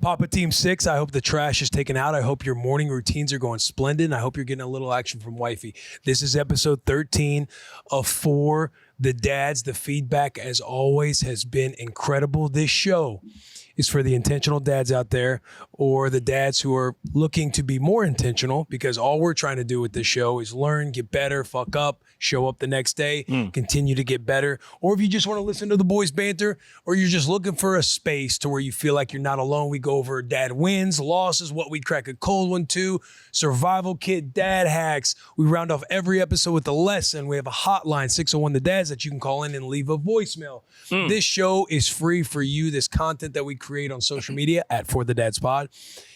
Papa Team 6, I hope the trash is taken out. I hope your morning routines are going splendid. And I hope you're getting a little action from wifey. This is episode 13 of For the Dads. The feedback, as always, has been incredible. This show is for the intentional dads out there, or the dads who are looking to be more intentional, because all we're trying to do with this show is learn, get better, fuck up, show up the next day, continue to get better. Or if you just want to listen to the boys banter, or you're just looking for a space to where you feel like you're not alone, we go over dad wins, losses, what we'd crack a cold one to, survival kit, dad hacks. We round off every episode with a lesson. We have a hotline, 601 the dads, that you can call in and leave a voicemail. This show is free for you. This content that we create on social media at For the Dads Pod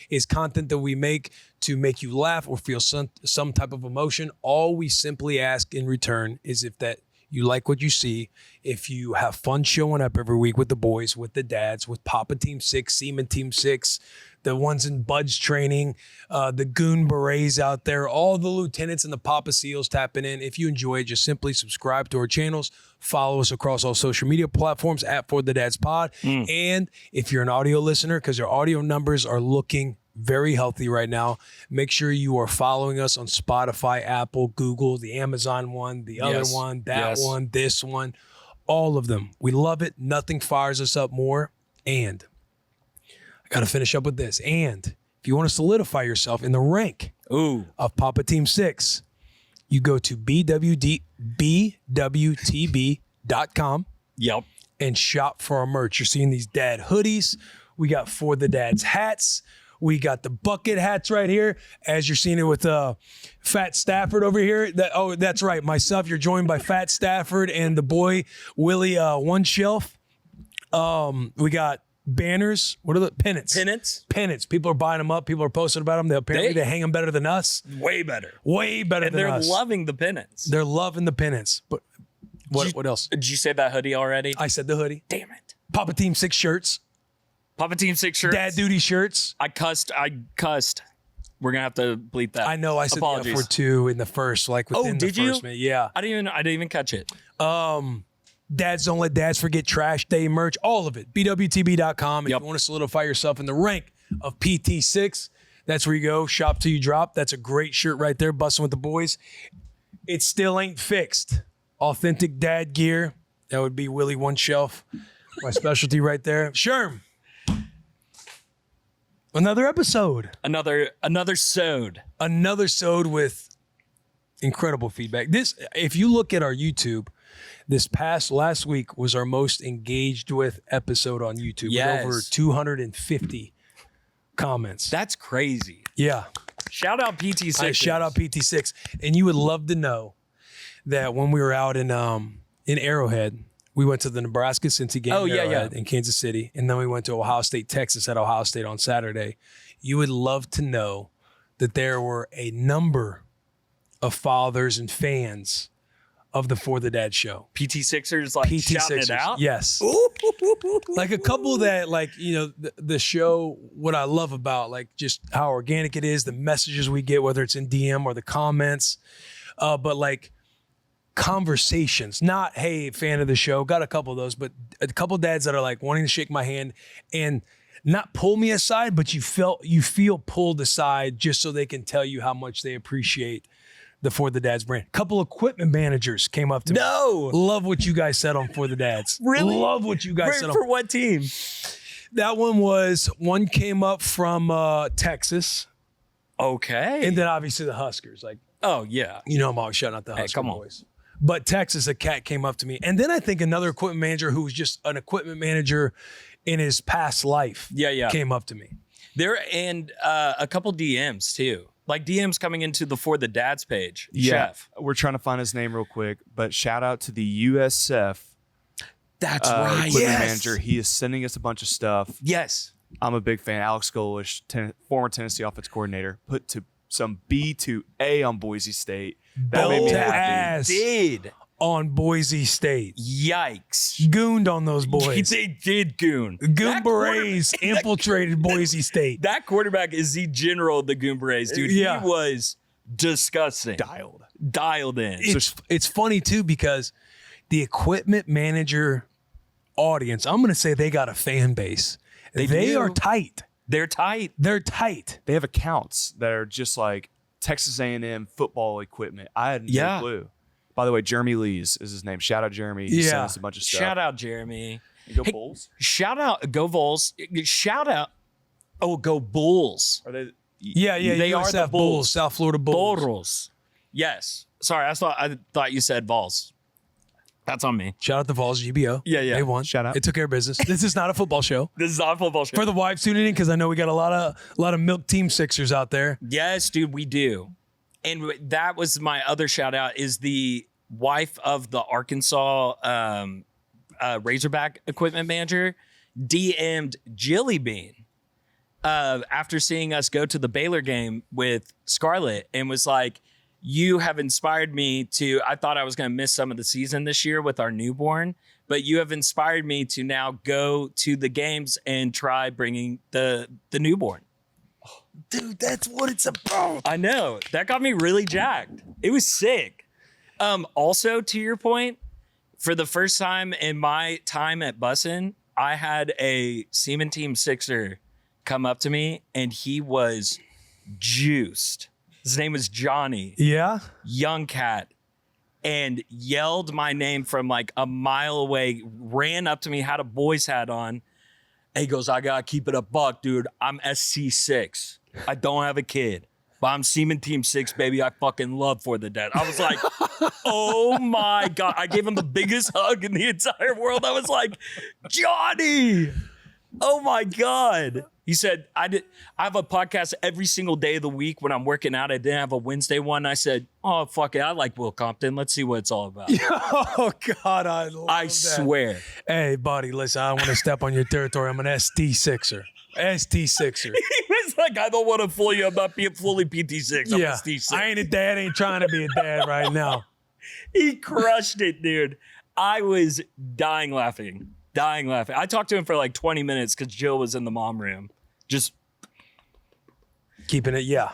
is content that we make to make you laugh or feel some type of emotion. All we simply ask in return is if that you like what you see, if you have fun showing up every week with the boys, with the dads, with Papa Team 6, Seaman Team 6, the ones in Bud's training, the Goon Berets out there, all the lieutenants and the Papa Seals tapping in. If you enjoy it, just simply subscribe to our channels, follow us across all social media platforms at For the Dads Pod. And if you're an audio listener, because our audio numbers are looking very healthy right now, make sure you are following us on Spotify, Apple, Google, the Amazon one, the other one, that one, this one, all of them. We love it. Nothing fires us up more. And I got to finish up with this. And if you want to solidify yourself in the rank of Papa Team 6, you go to bwtb.com and shop for our merch. You're seeing these dad hoodies. We got For the Dads hats. We got the bucket hats right here, as you're seeing it with Fat Stafford over here. That's right, myself. You're joined by Fat Stafford and the boy Willie One Shelf. We got banners. What are the pennants? Pennants. People are buying them up. People are posting about them. They hang them better than us. Way better than us. And they're loving the pennants. They're loving the pennants. But what else? Did you say that hoodie already? I said the hoodie. Damn it. Papa Team 6 shirts. Papa Team 6 shirts. Dad duty shirts. I cussed. We're gonna have to bleep that. I know. I said the F word too in the first, like within the first minute. Yeah. I didn't even catch it. Dads Don't Let Dads Forget Trash Day merch. All of it. bwtb.com. If you want to solidify yourself in the rank of PT6, that's where you go. Shop till you drop. That's a great shirt right there. Busting with the boys. It still ain't fixed. Authentic dad gear. That would be Willie One Shelf. My specialty right there. Sherm. Another episode. Another sode. Another sode with incredible feedback. If you look at our YouTube, last week was our most engaged with episode on YouTube. Yes. With over 250 comments. That's crazy. Yeah. Shout out PT6. Shout out PT6. And you would love to know that when we were out in Arrowhead, we went to the Nebraska-Cincy game in Kansas City, and then we went to Ohio State, Texas at Ohio State on Saturday. You would love to know that there were a number of fathers and fans of the For the Dad show. PT6ers shouting it out? Yes. Like a couple that the show, what I love about just how organic it is, the messages we get, whether it's in DM or the comments, but conversations, not, hey, fan of the show, got a couple of those, but a couple of dads that are wanting to shake my hand and not pull me aside, but you feel pulled aside just so they can tell you how much they appreciate the For the Dads brand. Couple equipment managers came up to me. Love what you guys said on For the Dads. Really? Love what you guys said on. For what team? That one came up from Texas. Okay. And then obviously the Huskers. Oh yeah. I'm always shouting out the Husker come on. boys. But Texas, a cat came up to me. And then I think another equipment manager who was just an equipment manager in his past life came up to me. There and a couple DMs too. DMs coming into the For the Dads page. Yeah. Chef. We're trying to find his name real quick, but shout out to the USF That's right. equipment manager. He is sending us a bunch of stuff. Yes. I'm a big fan. Alex Golish, former Tennessee offense coordinator, put to some B to A on Boise State. That made me happy. Did on Boise State. Yikes. Gooned on those boys. They did goon. Goon Berets infiltrated Boise State. That quarterback is the general of the Goon Berets, dude. Yeah. He was disgusting. Dialed in. It's funny, too, because the equipment manager audience, I'm going to say they got a fan base. They are tight. They're tight. They're tight. They have accounts that are just like Texas A&M football equipment. I had no clue. By the way, Jeremy Lees is his name. Shout out Jeremy. He sent us a bunch of stuff. Shout out Jeremy. Go Bulls. Shout out, go Vols. Shout out. Oh, go Bulls. Are they? Yeah. They USF are the Bulls. South Florida Bulls. Bulls. Yes. Sorry, I thought you said Vols. That's on me. Shout out to Vols, GBO. Yeah. They won. Shout out. They took care of business. This is not a football show. This is not a football show. For the wives tuning in, because I know we got a lot of milk team Sixers out there. Yes, dude, we do. And that was my other shout out is the wife of the Arkansas Razorback equipment manager DM'd Jilly Bean after seeing us go to the Baylor game with Scarlett and was like, you have inspired me to, I thought I was going to miss some of the season this year with our newborn, but you have inspired me to now go to the games and try bringing the newborn. Dude, that's what it's about. I know. That got me really jacked. It was sick. Also, to your point, for the first time in my time at Bussin', I had a Seaman Team Sixer come up to me and he was juiced. His name was Johnny. Yeah? Young cat. And yelled my name from like a mile away, ran up to me, had a boy's hat on. And he goes, I gotta keep it a buck, dude. I'm SC6. I don't have a kid. But I'm Seaman Team 6, baby. I fucking love For the Dead. I was like, oh my God. I gave him the biggest hug in the entire world. I was like, Johnny. Oh my God. He said, I have a podcast every single day of the week when I'm working out. I didn't have a Wednesday one. I said, oh, fuck it. I like Will Compton. Let's see what it's all about. Oh, God, I love I that. swear. Hey, buddy, listen, I don't want to step on your territory. I'm an ST6er. ST6er. He was like, I don't want to fool you. I'm not being fully PT6. I'm Yeah, ST6. I ain't a dad. Ain't trying to be a dad right now. He crushed it, dude. I was dying laughing. I talked to him for like 20 minutes because Jill was in the mom room. Just keeping it, yeah.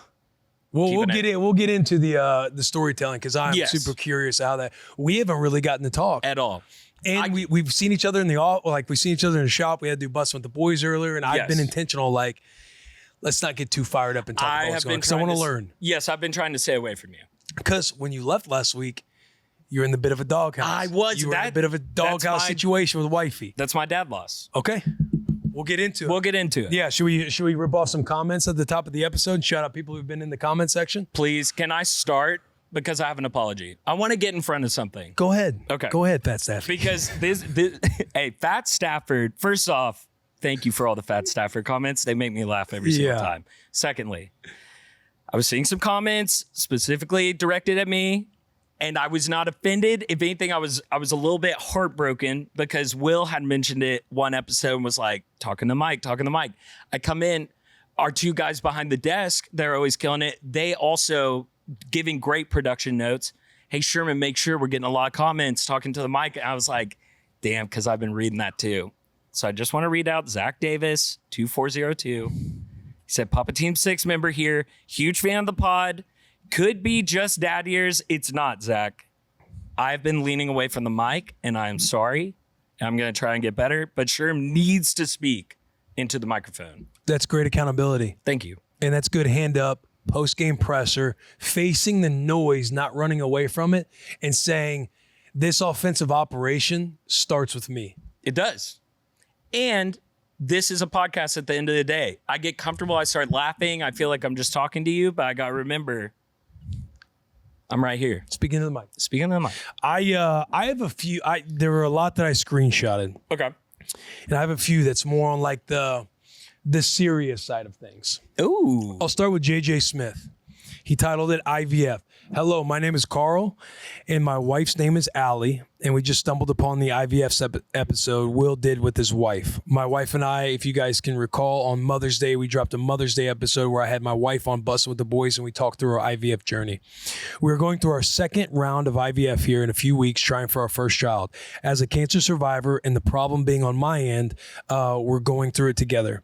We'll get into the storytelling because I'm super curious how that we haven't really gotten to talk at all. And we've seen each other in we've seen each other in the shop. We had to do Bussin' with the boys earlier, and I've been intentional. Like, let's not get too fired up and talk about what's going on because I want to learn. Yes, I've been trying to stay away from you. Because when you left last week, you were in the bit of a doghouse. I was. You were in a bit of a doghouse situation with wifey. That's my dad loss. Okay. We'll get into it. Yeah. Should we rip off some comments at the top of the episode and shout out people who've been in the comment section? Please. Can I start? Because I have an apology. I want to get in front of something. Go ahead. Okay. Go ahead, Fat Stafford. Because this hey, Fat Stafford, first off, thank you for all the Fat Stafford comments. They make me laugh every single time. Secondly, I was seeing some comments specifically directed at me. And I was not offended. If anything, I was a little bit heartbroken because Will had mentioned it one episode and was like, talking to Mike. I come in, our two guys behind the desk, they're always killing it. They also giving great production notes. Hey, Sherman, make sure we're getting a lot of comments talking to the mic. And I was like, damn, because I've been reading that too. So I just want to read out Zach Davis, 2402. He said, Papa Team 6 member here, huge fan of the pod. Could be just dad ears. It's not, Zach. I've been leaning away from the mic, and I'm sorry. I'm going to try and get better, but Sherm needs to speak into the microphone. That's great accountability. Thank you. And that's good hand up, post-game presser, facing the noise, not running away from it, and saying, this offensive operation starts with me. It does. And this is a podcast at the end of the day. I get comfortable. I start laughing. I feel like I'm just talking to you, but I got to remember, I'm right here. Speaking to the mic. I have a few. There were a lot that I screenshotted. Okay. And I have a few that's more on like the serious side of things. Ooh. I'll start with JJ Smith. He titled it IVF. Hello, my name is Carl, and my wife's name is Allie, and we just stumbled upon the IVF episode Will did with his wife. My wife and I, if you guys can recall, on Mother's Day, we dropped a Mother's Day episode where I had my wife on Bussin' with the boys, and we talked through our IVF journey. We're going through our second round of IVF here in a few weeks, trying for our first child. As a cancer survivor, and the problem being on my end, we're going through it together.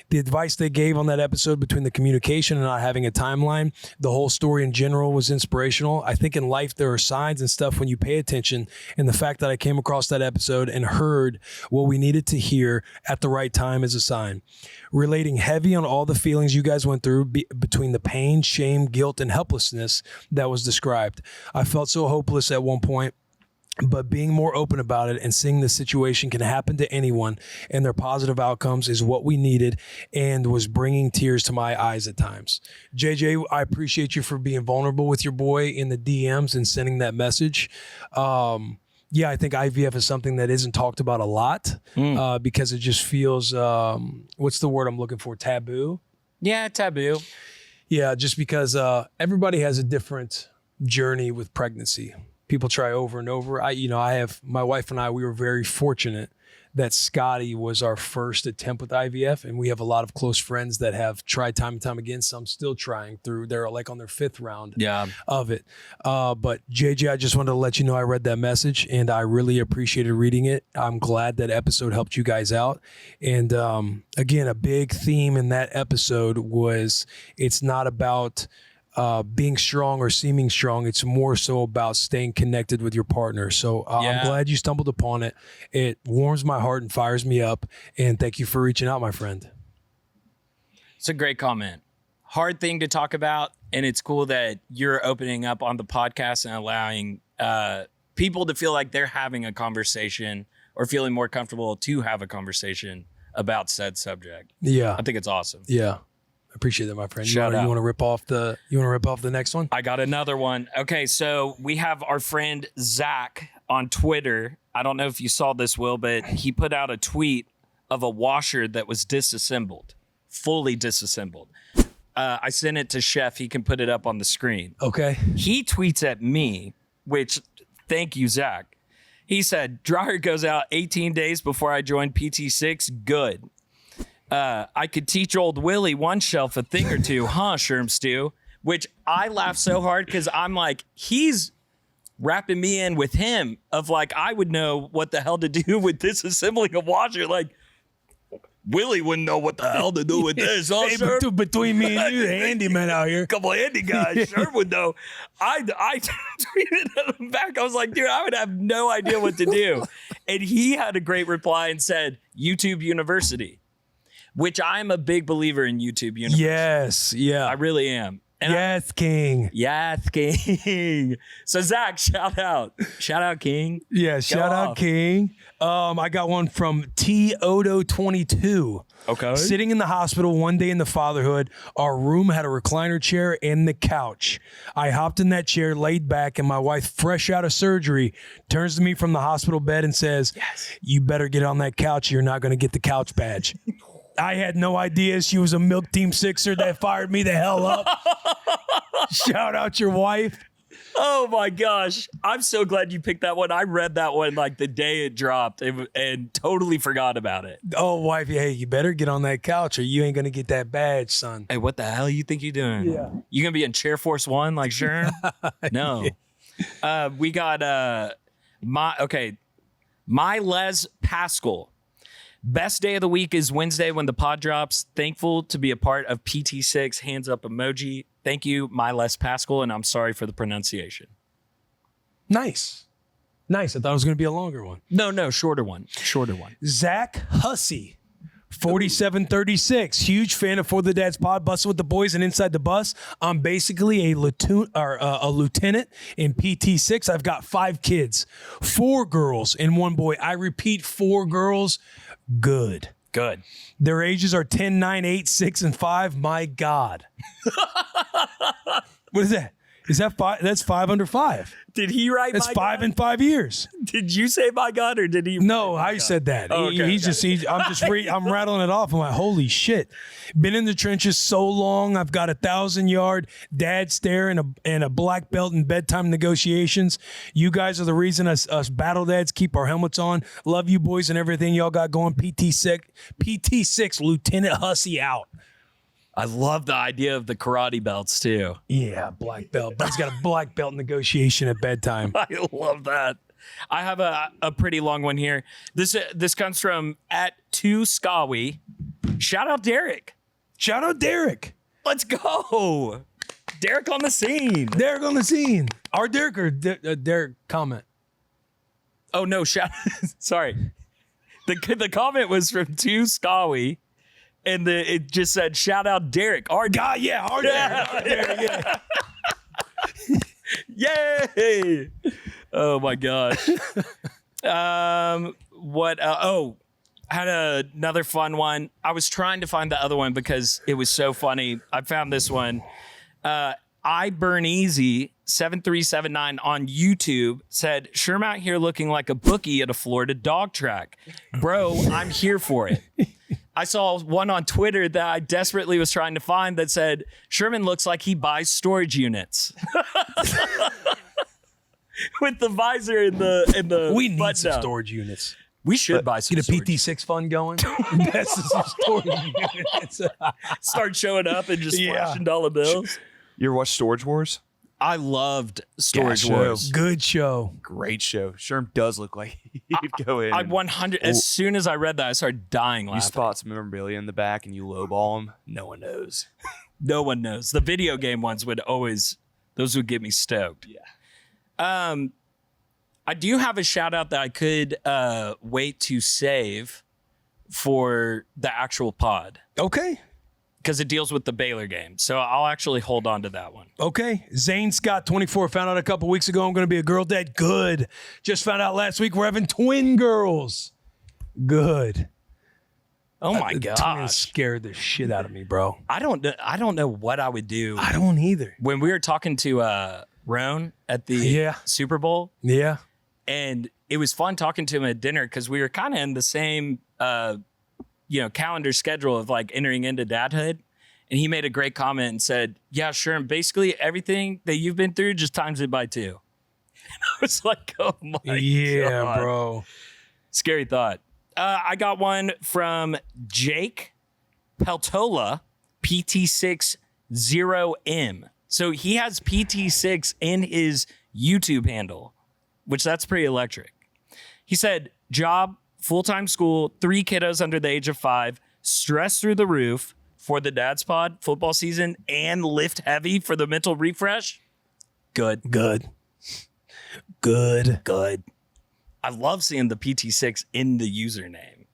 The advice they gave on that episode between the communication and not having a timeline, the whole story in general was inspirational. I think in life there are signs and stuff when you pay attention, and And the fact that I came across that episode and heard what we needed to hear at the right time is a sign. Relating heavy on all the feelings you guys went through between the pain, shame, guilt, and helplessness that was described. I felt so hopeless at one point, but being more open about it and seeing the situation can happen to anyone and their positive outcomes is what we needed and was bringing tears to my eyes at times. JJ, I appreciate you for being vulnerable with your boy in the DMs and sending that message. Yeah, I think IVF is something that isn't talked about a lot because it just feels, what's the word I'm looking for? Taboo? Yeah, taboo. Yeah, just because everybody has a different journey with pregnancy. People try over and over. My wife and I, we were very fortunate that Scotty was our first attempt with IVF. And we have a lot of close friends that have tried time and time again. Some still trying through. They're like on their 5th round of it. But JJ, I just wanted to let you know I read that message and I really appreciated reading it. I'm glad that episode helped you guys out. And again, a big theme in that episode was it's not about being strong or seeming strong. It's more so about staying connected with your partner. So I'm glad you stumbled upon it. It warms my heart and fires me up. And thank you for reaching out, my friend. It's a great comment. Hard thing to talk about. And it's cool that you're opening up on the podcast and allowing people to feel like they're having a conversation or feeling more comfortable to have a conversation about said subject. Yeah. I think it's awesome. Yeah. Appreciate that, my friend. Shout out. You want to rip off the next one? I got another one. Okay, so we have our friend Zach on Twitter. I don't know if you saw this, Will, but he put out a tweet of a washer that was disassembled, fully disassembled. I sent it to Chef. He can put it up on the screen. Okay. He tweets at me, which thank you, Zach. He said, dryer goes out 18 days before I joined PT6. Good. I could teach old Willie one shelf a thing or two, huh, Sherm Stew? Which I laugh so hard because I'm like, he's wrapping me in with him of like, I would know what the hell to do with disassembling a washer. Like, Willie wouldn't know what the hell to do with this. Huh, Hey, between me and you, the handyman out here. A couple of handy guys, Sherm would know. I tweeted at him back. I was like, dude, I would have no idea what to do. And he had a great reply and said, YouTube University. Which I'm a big believer in YouTube University. Yes, yeah. I really am. And yes, King. Yes, King. So Zach, shout out. Shout out, King. Yeah, shout out, King. I got one from T-Odo22. Okay. Sitting in the hospital one day in the fatherhood, our room had a recliner chair and the couch. I hopped in that chair, laid back, and my wife, fresh out of surgery, turns to me from the hospital bed and says, you better get on that couch. You're not going to get the couch badge. I had no idea she was a Milk Team Sixer that fired me the hell up. Shout out your wife. Oh my gosh. I'm so glad you picked that one. I read that one like the day it dropped and totally forgot about it. Oh, wife, hey, you better get on that couch or you ain't going to get that badge, son. Hey, what the hell you think you're doing? Yeah. You going to be in Chair Force 1 like Sherm? No. We got my Les Pascal. Best day of the week is Wednesday when the pod drops. Thankful to be a part of PT6. Hands up emoji. Thank you, my Les Pascal, and I'm sorry for the pronunciation. Nice. I thought it was going to be a longer one. No, shorter one. Zach Hussey, 4736. Huge fan of For the Dads pod, busting with the boys and inside the bus. I'm basically a lieutenant in PT6. I've got 5 kids, 4 girls and 1 boy. I repeat, 4 girls. Good. Their ages are 10, 9, 8, 6, and 5. My God. What is that? Is that 5? That's 5 under 5. Did he write That's my 5 God? in 5 years. Did you say my God or did he? No, I said that. Oh, okay, I'm rattling it off. I'm like, holy shit. Been in the trenches so long. I've got 1,000-yard dad stare and a black belt in bedtime negotiations. You guys are the reason us battle dads keep our helmets on. Love you boys and everything y'all got going. PT6 Lieutenant Hussey out. I love the idea of the karate belts too. Yeah, black belt. But he's got a black belt negotiation at bedtime. I love that. I have a pretty long one here. This comes from @2Skawi. Shout out Derek. Let's go. Derek on the scene. Our Derek or Derek comment? Oh no, sorry. The comment was from 2 Scawi, and it just said shout out Derek. Our God, yeah, our Derek, yeah. Yay! Oh my gosh. What? Had another fun one. I was trying to find the other one because it was so funny. I found this one. I Burn Easy 7379 on YouTube said, Sherm out here looking like a bookie at a Florida dog track. Bro, I'm here for it. I saw one on Twitter that I desperately was trying to find that said, Sherman looks like he buys storage units. With the visor and the we need button some down. storage units. We should buy some Get a storage. PT6 fund going. Invest in some storage units. Start showing up and just flashing dollar bills. You ever watch Storage Wars? I loved Storage Show. Wars. Good show. Great show. Sherm does look like he'd go in. I and 100. As soon as I read that, I started dying you laughing. spot some memorabilia in the back and you lowball them. No one knows. No one knows. The video game ones would get me stoked. Yeah. I do have a shout out that I could wait to save for the actual pod Okay. because it deals with the Baylor game. So I'll actually hold on to that one. Okay. Zane Scott, 24, found out a couple weeks ago I'm going to be a girl dad. Good. Just found out last week we're having twin girls. Good. Oh my The twins gosh. scared the shit out of me, bro. I don't know what I would do. I don't either. When we were talking to Roan at the Yeah. Super Bowl, Yeah. and it was fun talking to him at dinner because we were kind of in the same calendar schedule of like entering into dadhood. And he made a great comment and said, yeah, sure. And basically everything that you've been through, just times it by 2. And I was like, oh my God. Bro. Scary thought. I got one from Jake Peltola, PT6 0M. So he has PT6 in his YouTube handle, which that's pretty electric. He said, job, full-time school, 3 kiddos under the age of 5, stress through the roof for the Dad's Pod football season, and lift heavy for the mental refresh. Good. Good. I love seeing the PT6 in the username.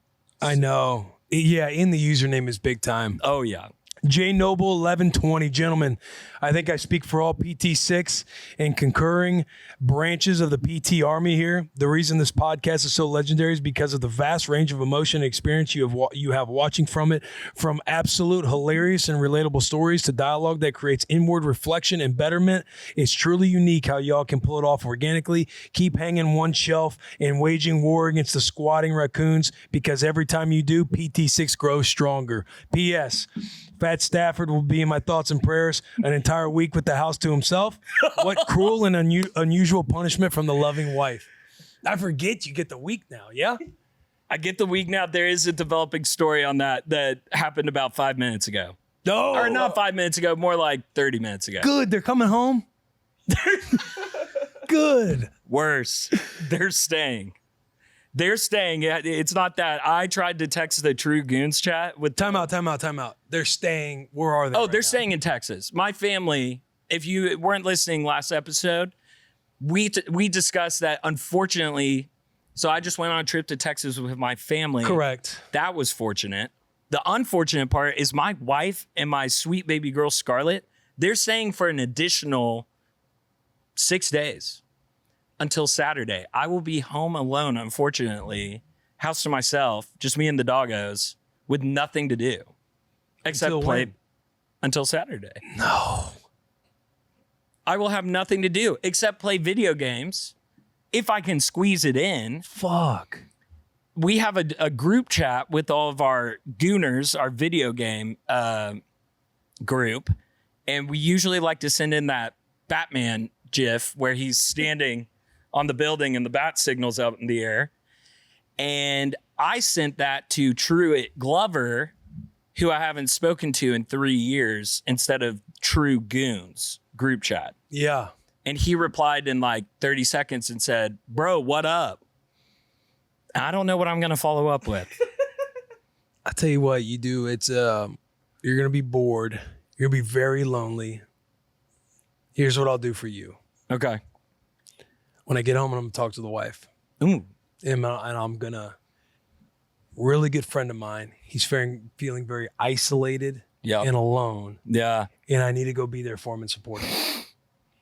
I know. Yeah, in the username is big time. Oh, yeah. J Noble 1120, gentlemen, I think I speak for all PT6 and concurring branches of the PT Army here. The reason this podcast is so legendary is because of the vast range of emotion and experience you have watching from it, from absolute hilarious and relatable stories to dialogue that creates inward reflection and betterment. It's truly unique how y'all can pull it off organically, keep hanging one shelf and waging war against the squatting raccoons, because every time you do, PT6 grows stronger. P.S. Fat Stafford will be in my thoughts and prayers an entire week with the house to himself. What cruel and unusual punishment from the loving wife. I forget you get the week now, yeah? I get the week now. There is a developing story on that happened about 5 minutes ago. No. Or not 5 minutes ago, more like 30 minutes ago. Good, they're coming home. Good. Worse, they're staying. They're staying. It's not that. I tried to text the True Goons chat with... Time out. They're staying. Where are they? Oh, right they're now? staying in Texas. My family, if you weren't listening last episode, we discussed that, unfortunately. So I just went on a trip to Texas with my family. Correct. That was fortunate. The unfortunate part is my wife and my sweet baby girl, Scarlett, they're staying for an additional 6 days until Saturday. I will be home alone, unfortunately, house to myself, just me and the doggos, with nothing to do except Until play when? until Saturday. No. I will have nothing to do except play video games if I can squeeze it in. Fuck. We have a group chat with all of our gooners, our video game group, and we usually like to send in that Batman gif where he's standing on the building and the bat signal's out in the air. And I sent that to Truett Glover, who I haven't spoken to in 3 years, instead of True Goons group chat. Yeah. And he replied in like 30 seconds and said, bro, what up? I don't know what I'm going to follow up with. I tell you what you do. It's you're going to be bored. You're going to be very lonely. Here's what I'll do for you. Okay. When I get home, I'm going to talk to the wife. Ooh. And I'm gonna, really good friend of mine. He's feeling very isolated and alone. Yeah. And I need to go be there for him and support him.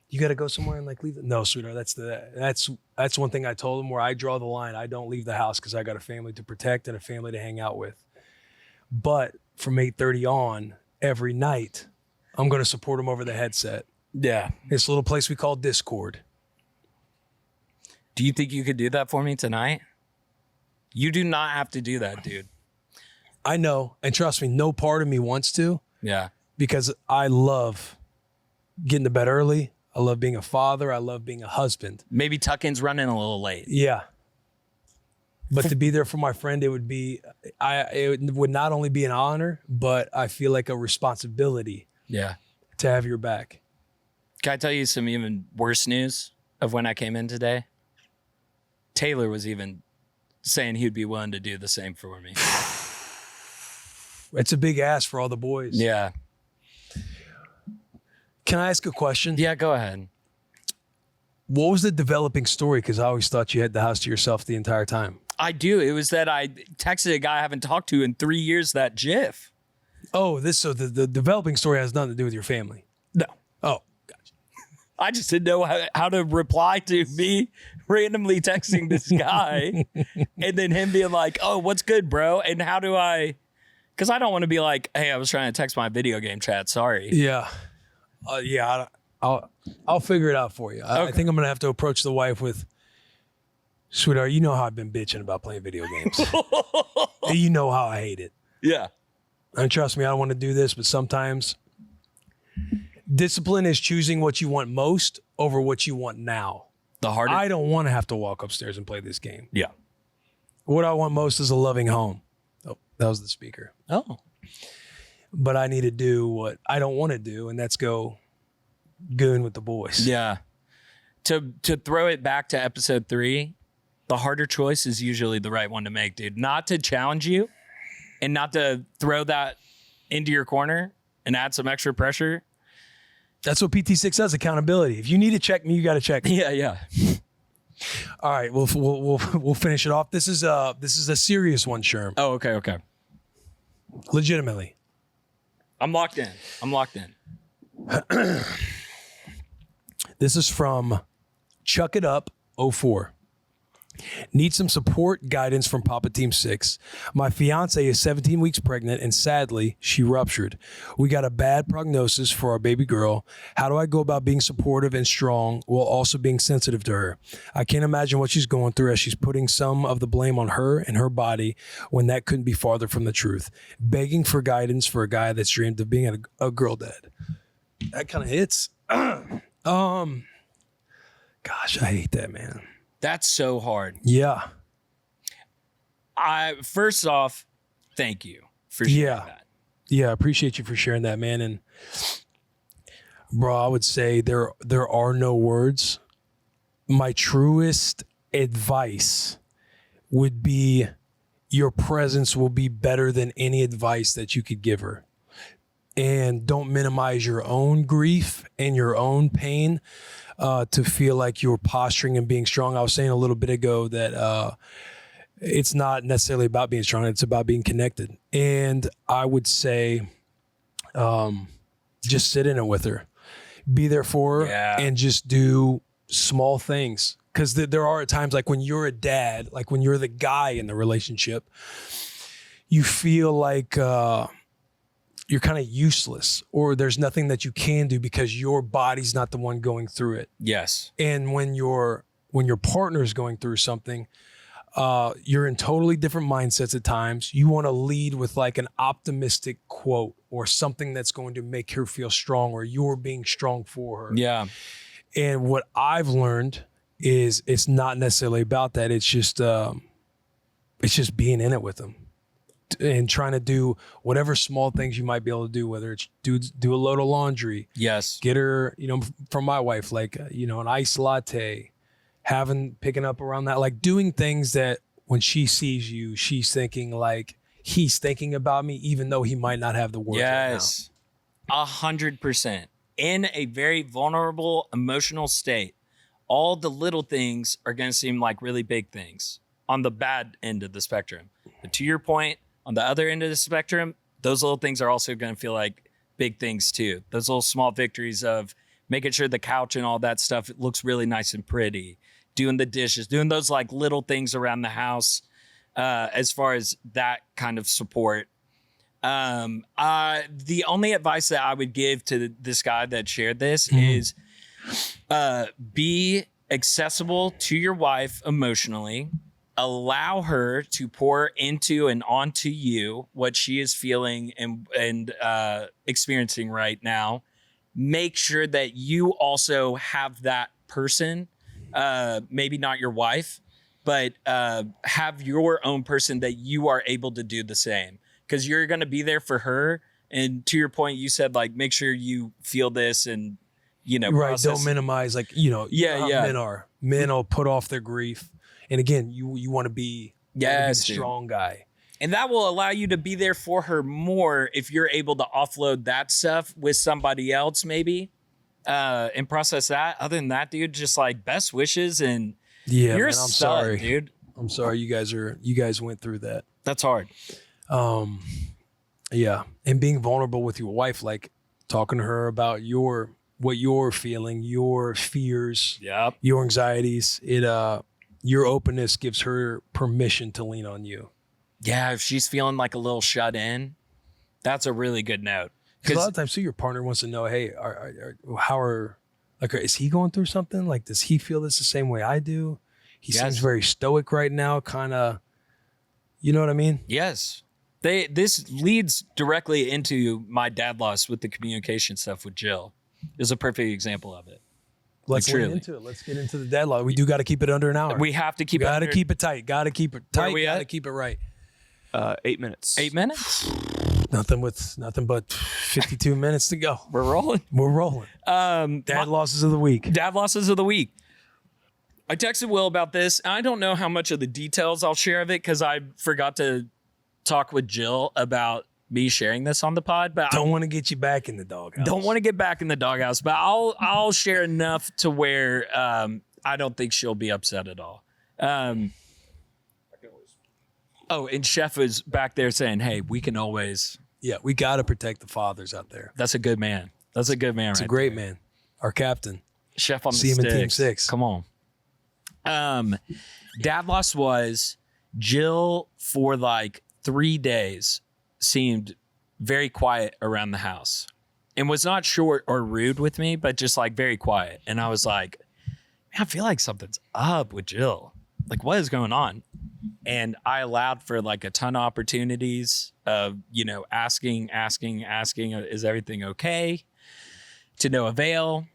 You got to go somewhere and like leave it. No, sweetheart. That's one thing I told him where I draw the line. I don't leave the house because I got a family to protect and a family to hang out with. But from 8:30 on every night, I'm going to support him over the headset. Yeah. This little place we call Discord. Do you think you could do that for me tonight? You do not have to do that, dude. I know. And trust me, no part of me wants to. Yeah. Because I love getting to bed early. I love being a father. I love being a husband. Maybe tuck-in's running a little late. Yeah. But to be there for my friend, it would not only be an honor, but I feel like a responsibility. Yeah. To have your back. Can I tell you some even worse news of when I came in today? Taylor was even saying he'd be willing to do the same for me. It's a big ask for all the boys. Yeah. Can I ask a question? Yeah, go ahead. What was the developing story? Because I always thought you had the house to yourself the entire time. I do. It was that I texted a guy I haven't talked to in 3 years, that GIF. Oh, so the developing story has nothing to do with your family. No. Oh, gotcha. I just didn't know how to reply to me randomly texting this guy and then him being like, oh, what's good, bro? And how do I... Because I don't want to be like, hey, I was trying to text my video game chat. Sorry. Yeah. I'll figure it out for you. I think I'm going to have to approach the wife with, sweetheart, you know how I've been bitching about playing video games. You know how I hate it. Yeah. And trust me, I don't want to do this, but sometimes discipline is choosing what you want most over what you want now. The harder. I don't want to have to walk upstairs and play this game. Yeah. What I want most is a loving home. Oh, that was the speaker. Oh. But I need to do what I don't want to do, and that's go goon with the boys. Yeah. To throw it back to episode 3, the harder choice is usually the right one to make, dude. Not to challenge you and not to throw that into your corner and add some extra pressure. That's what PT6 does, accountability. If you need to check me, you got to check me. Yeah. All right, we'll finish it off. This is a serious one, Sherm. Oh, okay. Legitimately. I'm locked in. This is from Chuck It Up 04. Need some support, guidance from Papa Team 6. My fiance is 17 weeks pregnant and sadly, she ruptured. We got a bad prognosis for our baby girl. How do I go about being supportive and strong while also being sensitive to her? I can't imagine what she's going through as she's putting some of the blame on her and her body when that couldn't be farther from the truth. Begging for guidance for a guy that's dreamed of being a girl dad. That kind of hits. Gosh, I hate that, man. That's so hard. Yeah. First off, thank you for sharing that. Yeah, I appreciate you for sharing that, man. And bro, I would say there are no words. My truest advice would be your presence will be better than any advice that you could give her. And don't minimize your own grief and your own pain to feel like you're posturing and being strong. I was saying a little bit ago that it's not necessarily about being strong. It's about being connected. And I would say just sit in it with her. Be there for her and just do small things. Because there are times like when you're a dad, like when you're the guy in the relationship, you feel like you're kind of useless or there's nothing that you can do because your body's not the one going through it. Yes. And when your partner is going through something, you're in totally different mindsets at times. You want to lead with like an optimistic quote or something that's going to make her feel strong or you're being strong for her. Yeah. And what I've learned is it's not necessarily about that. It's just being in it with them. And trying to do whatever small things you might be able to do, whether it's do a load of laundry. Yes. Get her, from my wife, like, an iced latte, picking up around that, like doing things that when she sees you, she's thinking like he's thinking about me, even though he might not have the words. Yes. 100%. In a very vulnerable, emotional state, all the little things are going to seem like really big things. on the bad end of the spectrum. But to your point, on the other end of the spectrum, those little things are also going to feel like big things too. Those little small victories of making sure the couch and all that stuff looks really nice and pretty, doing the dishes, doing those like little things around the house, as far as that kind of support. The only advice that I would give to this guy that shared this is be accessible to your wife emotionally. Allow her to pour into and onto you what she is feeling and experiencing right now. Make sure that you also have that person, maybe not your wife, but have your own person that you are able to do the same, because you're going to be there for her. And to your point, you said like, make sure you feel this and, right. Process. Don't minimize, like, men will put off their grief. And again, you want to be, a strong guy. And that will allow you to be there for her more if you're able to offload that stuff with somebody else, maybe, and process that. Other than that, dude, just like best wishes. And you're I'm sorry, dude. I'm sorry you guys went through that. That's hard. And being vulnerable with your wife, like talking to her about what you're feeling, your fears, your anxieties. Your openness gives her permission to lean on you. Yeah, if she's feeling like a little shut in, that's a really good note. Because a lot of times too, your partner wants to know, hey, is he going through something? Like, does he feel this the same way I do? He seems very stoic right now, kind of, you know what I mean? Yes. This leads directly into my dad loss with the communication stuff with Jill. Is a perfect example of it. Let's get into it. Let's get into the dad loss. We do got to keep it under an hour. We have to keep it. Got to keep it tight. Got to keep it tight. Got to keep it right. 8 minutes. 8 minutes? Nothing but 52 minutes to go. We're rolling. Dad losses of the week. Dad losses of the week. I texted Will about this. I don't know how much of the details I'll share of it because I forgot to talk with Jill about me sharing this on the pod, but don't want to get you back in the doghouse. Don't want to get back in the doghouse, but I'll share enough to where I don't think she'll be upset at all. And Chef was back there saying, "Hey, we can always." Yeah, we got to protect the fathers out there. That's a good man. That's a good man. It's a great man. Our captain, Chef on the See him sticks. in Team 6. Come on. Dad loss was Jill for like 3 days. Seemed very quiet around the house and was not short or rude with me, but just like very quiet. And I was like, man, I feel like something's up with Jill. Like, what is going on? And I allowed for like a ton of opportunities of, asking, is everything okay? To no avail.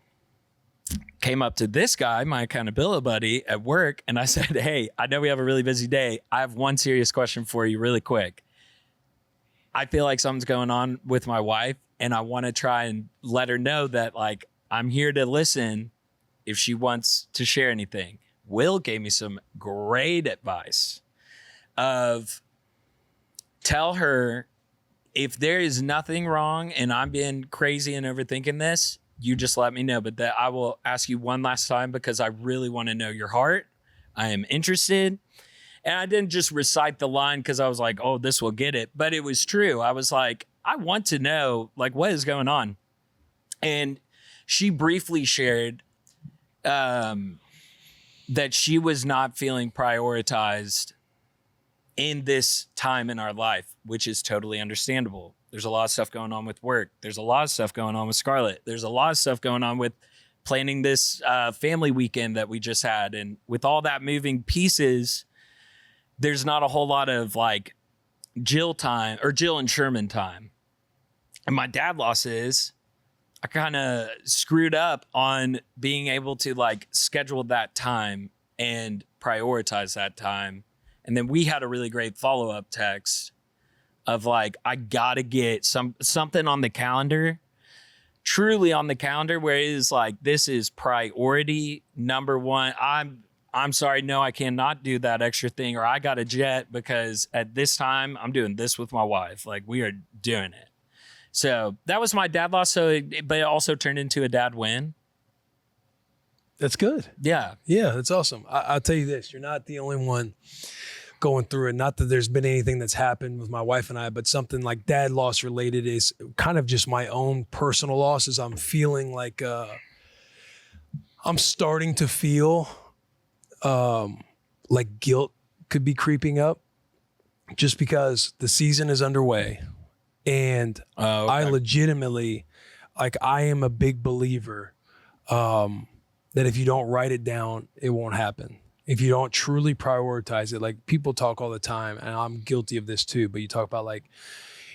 Came up to this guy, my accountability buddy at work. And I said, hey, I know we have a really busy day. I have one serious question for you really quick. I feel like something's going on with my wife, and I want to try and let her know that, like, I'm here to listen if she wants to share anything. Will gave me some great advice of tell her if there is nothing wrong and I'm being crazy and overthinking this, you just let me know. But that I will ask you one last time because I really want to know your heart. I am interested. And I didn't just recite the line because I was like, oh, this will get it. But it was true. I was like, I want to know, like, what is going on? And she briefly shared that she was not feeling prioritized in this time in our life, which is totally understandable. There's a lot of stuff going on with work. There's a lot of stuff going on with Scarlett. There's a lot of stuff going on with planning this family weekend that we just had. And with all that moving pieces, there's not a whole lot of like Jill time or Jill and Sherman time. And my dad loss is I kind of screwed up on being able to like schedule that time and prioritize that time. And then we had a really great follow-up text of like, I gotta get something on the calendar, truly on the calendar where it is like, this is priority number one. I'm sorry, no, I cannot do that extra thing, or I got a jet because at this time I'm doing this with my wife. Like, we are doing it. So that was my dad loss. But it also turned into a dad win. That's good. Yeah. Yeah, that's awesome. I'll tell you this, you're not the only one going through it. Not that there's been anything that's happened with my wife and I, but something like dad loss related is kind of just my own personal losses. I'm feeling like I'm starting to feel like guilt could be creeping up just because the season is underway. And I legitimately, like, I am a big believer that if you don't write it down, it won't happen. If you don't truly prioritize it, like people talk all the time, and I'm guilty of this too, but you talk about like,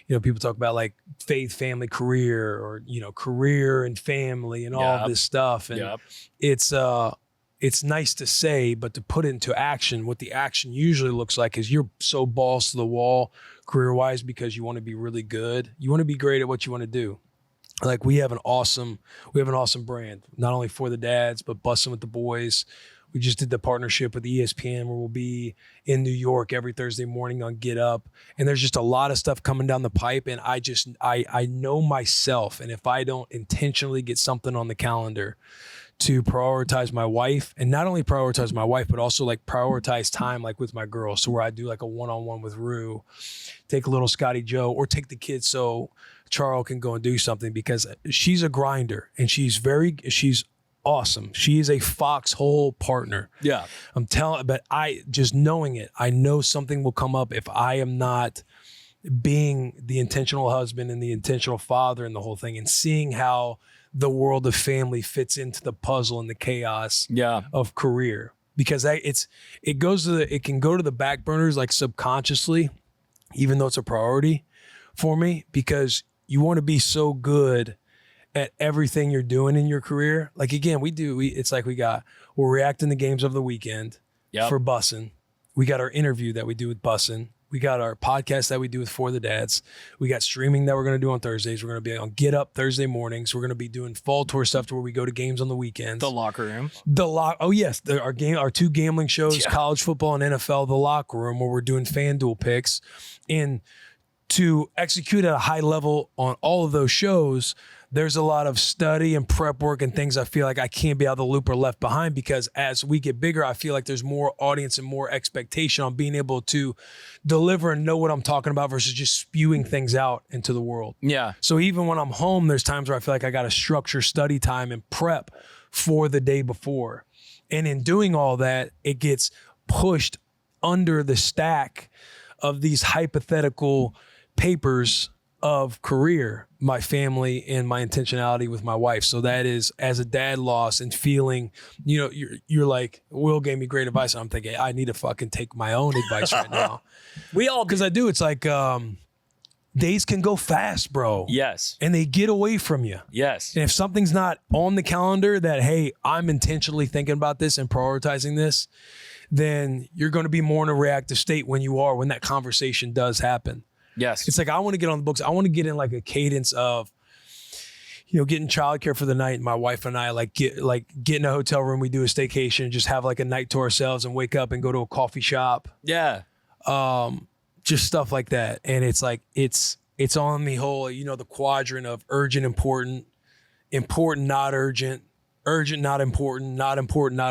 you know, people talk about like faith, family, career, or, you know, career and family and all of this stuff. And it's nice to say, but to put into action, what the action usually looks like is you're so balls to the wall career-wise because you want to be really good. You want to be great at what you want to do. Like we have an awesome brand, not only for the dads, but Bussin' with the Boys. We just did the partnership with ESPN where we'll be in New York every Thursday morning on Get Up. And there's just a lot of stuff coming down the pipe. And I know myself. And if I don't intentionally get something on the calendar to prioritize my wife, and not only prioritize my wife, but also like prioritize time like with my girls. So where I do like a one-on-one with Rue, take a little Scotty Joe, or take the kids so Charles can go and do something, because she's a grinder and she's awesome. She is a foxhole partner. Yeah. But I just knowing it, I know something will come up if I am not being the intentional husband and the intentional father and the whole thing, and seeing how the world of family fits into the puzzle and the chaos of career. Because it can go to the back burners like subconsciously, even though it's a priority for me, because you want to be so good at everything you're doing in your career. Like again, we're reacting to games of the weekend for Bussin'. We got our interview that we do with Bussin'. We got our podcast that we do with For the Dads. We got streaming that we're going to do on Thursdays. We're going to be on Get Up Thursday mornings. We're going to be doing fall tour stuff to where we go to games on the weekends. The locker room. Oh yes, our two gambling shows, college football and NFL. The Locker Room, where we're doing FanDuel picks, and to execute at a high level on all of those shows, there's a lot of study and prep work and things I feel like I can't be out of the loop or left behind, because as we get bigger, I feel like there's more audience and more expectation on being able to deliver and know what I'm talking about versus just spewing things out into the world. Yeah. So even when I'm home, there's times where I feel like I got to structure study time and prep for the day before. And in doing all that, it gets pushed under the stack of these hypothetical papers of career, my family, and my intentionality with my wife. So that is, as a dad loss and feeling, you know, you're like, Will gave me great advice. And I'm thinking, I need to fucking take my own advice right now. We all do. Because I do. It's like days can go fast, bro. Yes. And they get away from you. Yes. And if something's not on the calendar that, hey, I'm intentionally thinking about this and prioritizing this, then you're going to be more in a reactive state when that conversation does happen. Yes. It's like, I want to get on the books. I want to get in like a cadence of, you know, getting childcare for the night. And my wife and I get in a hotel room. We do a staycation and just have like a night to ourselves and wake up and go to a coffee shop. Yeah. Just stuff like that. And it's like, it's on the whole, you know, the quadrant of urgent, important, not urgent, not important, not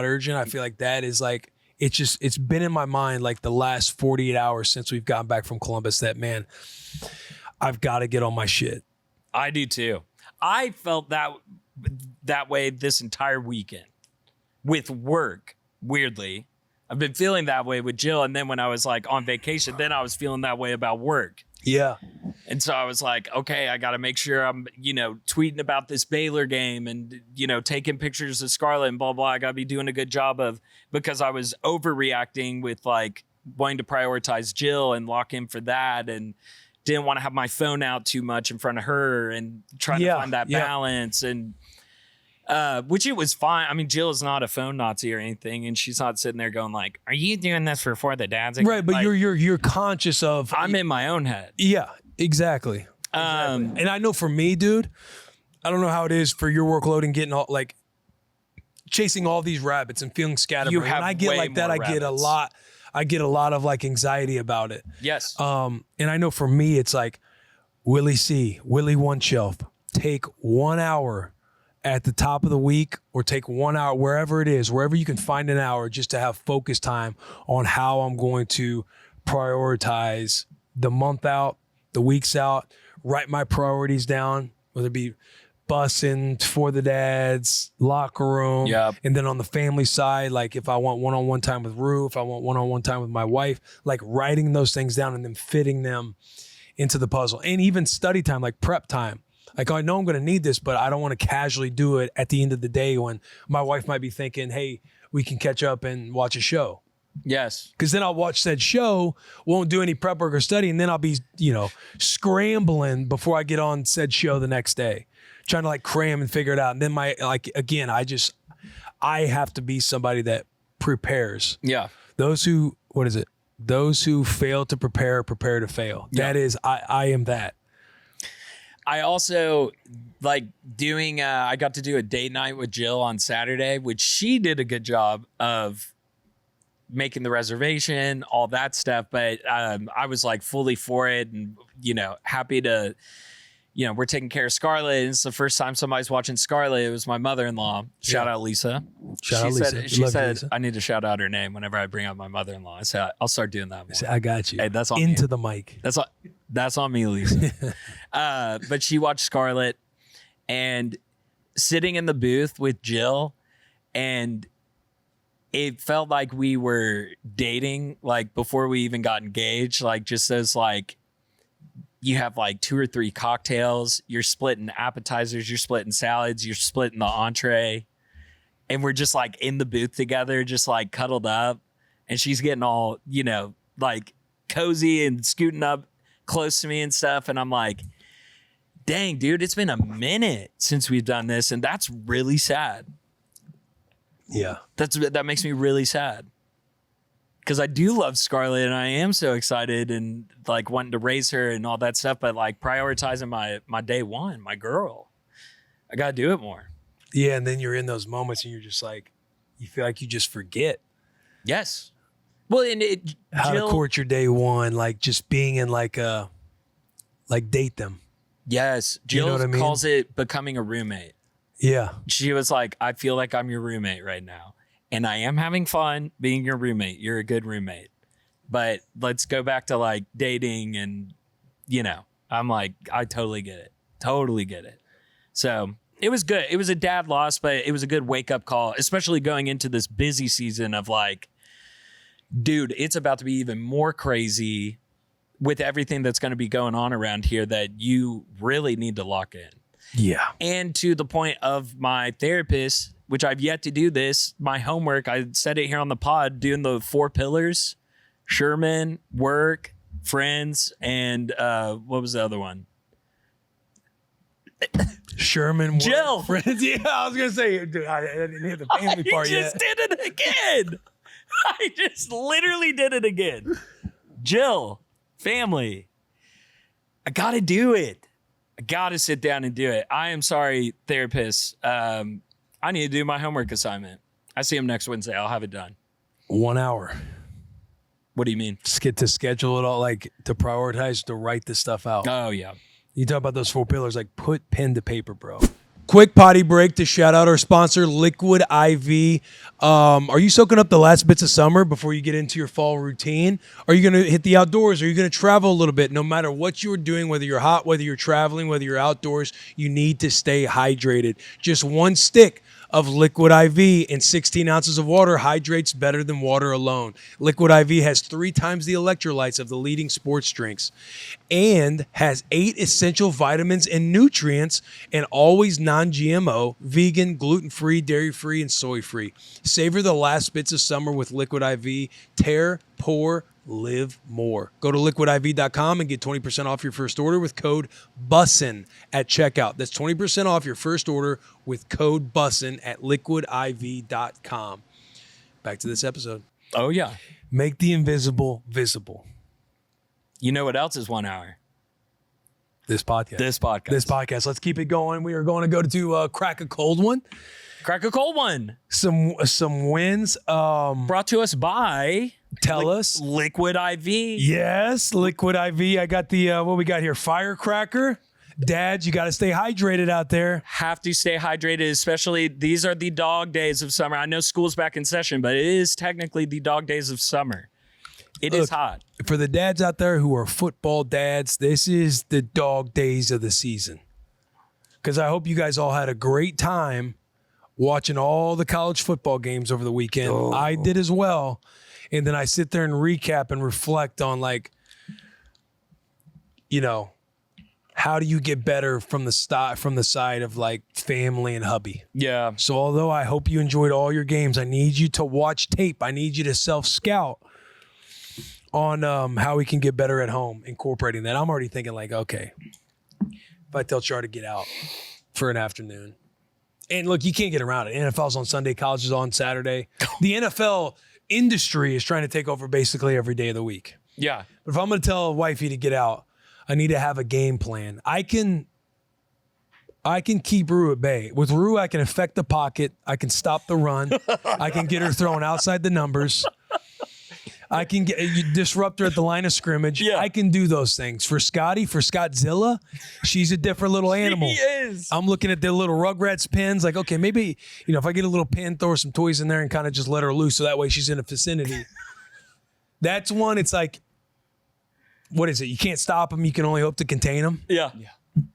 urgent. I feel like that is like, it's been in my mind like the last 48 hours since we've gotten back from Columbus that, man, I've got to get on my shit. I do too. I felt that way this entire weekend with work, weirdly. I've been feeling that way with Jill. And then when I was like on vacation, then I was feeling that way about work. Yeah. And so I was like, okay, I got to make sure I'm, you know, tweeting about this Baylor game and, you know, taking pictures of Scarlett and blah, blah. I got to be doing a good job of, because I was overreacting with like wanting to prioritize Jill and lock in for that. And didn't want to have my phone out too much in front of her and trying to find that balance. And, which it was fine. I mean, Jill is not a phone Nazi or anything, and she's not sitting there going like, "Are you doing this for the dads?" Right, but like, you're conscious of. I'm in my own head. Yeah, exactly. And I know for me, dude, I don't know how it is for your workload and getting all like chasing all these rabbits and feeling scatterbrained. When I get like that, I get a lot of like anxiety about it. Yes. And I know for me, it's like Willie C, Willie One Shelf, take 1 hour at the top of the week or take 1 hour, wherever it is, wherever you can find an hour just to have focus time on how I'm going to prioritize the month out, the weeks out, write my priorities down, whether it be busing for the dads, locker room. Yep. And then on the family side, like if I want one-on-one time with Rue, if I want one-on-one time with my wife, like writing those things down and then fitting them into the puzzle. And even study time, like prep time. Like, I know I'm going to need this, but I don't want to casually do it at the end of the day when my wife might be thinking, hey, we can catch up and watch a show. Yes. Because then I'll watch said show, won't do any prep work or study, and then I'll be, scrambling before I get on said show the next day, trying to like cram and figure it out. And then I have to be somebody that prepares. Yeah. Those who fail to prepare to fail. Yeah. That is, I am that. I also like doing, I got to do a date night with Jill on Saturday, which she did a good job of making the reservation, all that stuff. But I was like fully for it and, happy to, we're taking care of Scarlett. And it's the first time somebody's watching Scarlett. It was my mother-in-law. Shout out Lisa. She said, I need to shout out her name whenever I bring up my mother-in-law. I said, I'll start doing that more. I got you. Hey, that's on Into me. the mic. That's on me, Lisa. But she watched Scarlett and sitting in the booth with Jill, and it felt like we were dating, like before we even got engaged, like just as like you have like 2 or 3 cocktails, you're splitting appetizers, you're splitting salads, you're splitting the entree, and we're just like in the booth together, just like cuddled up, and she's getting all, like cozy and scooting up close to me and stuff. And I'm like, dang, dude, it's been a minute since we've done this. And that's really sad. Yeah. That makes me really sad. Because I do love Scarlett and I am so excited and like wanting to raise her and all that stuff. But like prioritizing my day one, my girl, I got to do it more. Yeah. And then you're in those moments and you're just like, you feel like you just forget. Yes. Well, and how to court your day one, like just being in like date them. Yes. Jill know what I mean? calls it becoming a roommate. Yeah. She was like, I feel like I'm your roommate right now. And I am having fun being your roommate. You're a good roommate. But let's go back to like dating and, I'm like, I totally get it. Totally get it. So it was good. It was a dad loss, but it was a good wake up call, especially going into this busy season of like, dude, it's about to be even more crazy with everything that's going to be going on around here that you really need to lock in. Yeah. And to the point of my therapist, which I've yet to do this, my homework, I said it here on the pod, doing the 4 pillars, Sherman, work, friends, and what was the other one? Sherman, Jill. Work, friends. Yeah, I was going to say, dude, I didn't hear the family part yet. I just did it again. I just literally did it again. Jill, family. I got to do it. I got to sit down and do it. I am sorry, therapists. I need to do my homework assignment. I see him next Wednesday. I'll have it done. 1 hour. What do you mean? Just get to schedule it all, like to prioritize, to write this stuff out. Oh, yeah. You talk about those 4 pillars, like put pen to paper, bro. Quick potty break to shout out our sponsor, Liquid IV. Are you soaking up the last bits of summer before you get into your fall routine? Are you going to hit the outdoors? Are you going to travel a little bit? No matter what you're doing, whether you're hot, whether you're traveling, whether you're outdoors, you need to stay hydrated. Just 1 stick of Liquid IV and 16 ounces of water hydrates better than water alone. Liquid IV has 3 times the electrolytes of the leading sports drinks and has 8 essential vitamins and nutrients, and always non-GMO, vegan, gluten-free, dairy-free, and soy-free. Savor the last bits of summer with Liquid IV. Tear, pour, live more. Go to liquidiv.com and get 20% off your first order with code BUSSIN at checkout. That's 20% off your first order with code BUSSIN at liquidiv.com. Back to this episode. Oh, yeah. Make the invisible visible. You know what else is 1 hour? This podcast. This podcast. Let's keep it going. We are going to go to crack a cold one. Crack a cold one. Some wins. Brought to us by... Tell us. Liquid IV. Yes, Liquid IV. I got the, what we got here? Firecracker, Dads, you got to stay hydrated out there. Have to stay hydrated, especially these are the dog days of summer. I know school's back in session, but it is technically the dog days of summer. It is hot. For the dads out there who are football dads, this is the dog days of the season. Because I hope you guys all had a great time watching all the college football games over the weekend. Oh. I did as well. And then I sit there and recap and reflect on, like, you know, how do you get better from the side of, like, family and hubby? Yeah. So although I hope you enjoyed all your games, I need you to watch tape. I need you to self-scout on how we can get better at home, incorporating that. I'm already thinking, like, okay, if I tell Char to get out for an afternoon. And look, you can't get around it. NFL's on Sunday, college is on Saturday. The NFL industry is trying to take over basically every day of the week. Yeah. But if I'm going to tell wifey to get out, I need to have a game plan. I can keep Rue at bay. With Rue, I can affect the pocket. I can stop the run. I can get her throwing outside the numbers. I can disrupt her at the line of scrimmage. Yeah. I can do those things. For Scottzilla, she's a different little animal. She is. I'm looking at the little Rugrats pins. Like, okay, maybe, if I get a little pin, throw some toys in there and kind of just let her loose so that way she's in a vicinity. That's one, it's like, what is it? You can't stop them. You can only hope to contain them. Yeah.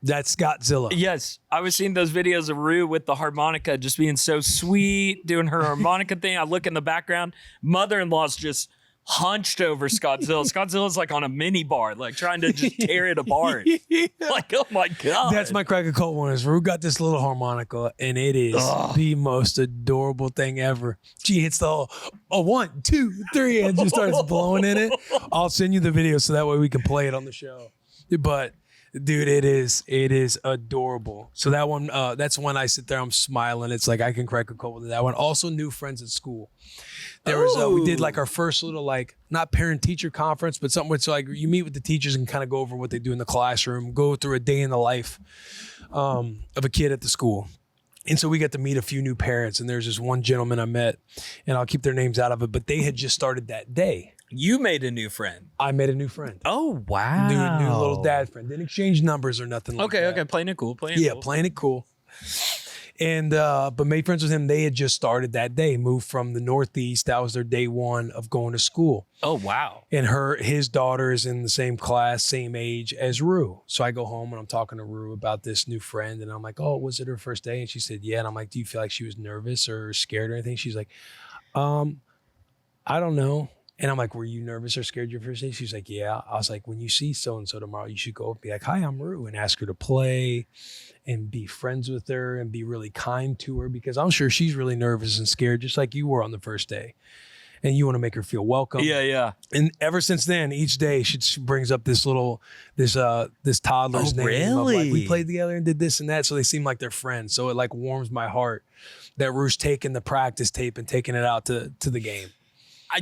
That's Scottzilla. Yes. I was seeing those videos of Rue with the harmonica just being so sweet, doing her harmonica thing. I look in the background. Mother-in-law's just hunched over Scottzilla. Scotzilla's like on a mini bar, like trying to just tear it apart. Yeah. Like, oh my God. That's my crack a cold one is Rue got this little harmonica and it is the most adorable thing ever. She hits the whole 1, 2, 3 and just starts blowing in it. I'll send you the video so that way we can play it on the show. But dude, it is adorable. So that one, that's when I sit there, I'm smiling. It's like I can crack a cold with that one. Also, new friends at school. There was we did like our first little, like, not parent teacher conference, but something where like you meet with the teachers and kind of go over what they do in the classroom, go through a day in the life of a kid at the school. And so we got to meet a few new parents, and there's this one gentleman I met, and I'll keep their names out of it, but they had just started that day. You made a new friend. I made a new friend. Oh, wow. New little dad friend. Didn't exchange numbers or nothing like that. Okay. Playing it cool. Playing it cool. And, but made friends with him. They had just started that day, moved from the Northeast. That was their day one of going to school. Oh, wow. And his daughter is in the same class, same age as Rue. So I go home and I'm talking to Rue about this new friend. And I'm like, oh, was it her first day? And she said, yeah. And I'm like, do you feel like she was nervous or scared or anything? She's like, I don't know. And I'm like, were you nervous or scared your first day? She's like, yeah. I was like, when you see so-and-so tomorrow, you should go and be like, hi, I'm Rue, and ask her to play and be friends with her and be really kind to her, because I'm sure she's really nervous and scared, just like you were on the first day. And you want to make her feel welcome. Yeah. And ever since then, each day she brings up this toddler's name. Really? Of like, we played together and did this and that. So they seem like they're friends. So it like warms my heart that Rue's taking the practice tape and taking it out to the game.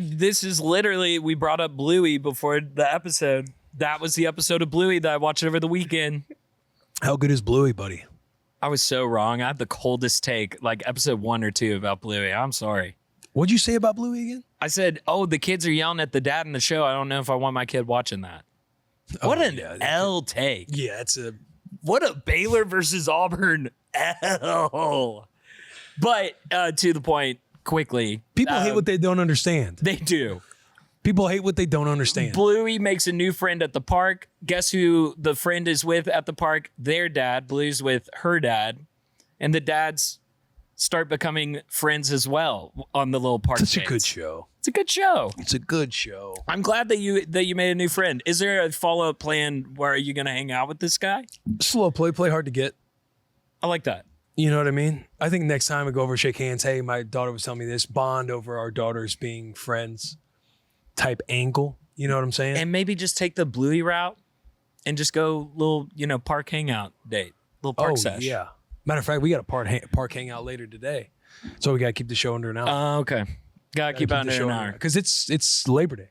This is literally, we brought up Bluey before the episode. That was the episode of Bluey that I watched over the weekend. How good is Bluey, buddy? I was so wrong. I had the coldest take, like episode 1 or 2 about Bluey. I'm sorry. What'd you say about Bluey again? I said, oh, the kids are yelling at the dad in the show. I don't know if I want my kid watching that. What an L take. Yeah, what a Baylor versus Auburn L. But to the point, quickly. People hate what they don't understand. They do. People hate what they don't understand. Bluey makes a new friend at the park. Guess who the friend is with at the park? Their dad. Bluey's with her dad. And the dads start becoming friends as well on the little park. It's a good show. It's a good show. It's a good show. I'm glad that you made a new friend. Is there a follow-up plan where are you going to hang out with this guy? Slow play hard to get. I like that. You know what I mean? I think next time we go over, shake hands. Hey, my daughter was telling me this. Bond over our daughters being friends type angle. You know what I'm saying? And maybe just take the Bluey route and just go little, park hangout date. Little park sesh. Yeah. Matter of fact, we got a park hangout later today. So we got to keep the show under an hour. Okay. Got to keep it under an hour. Because it's Labor Day.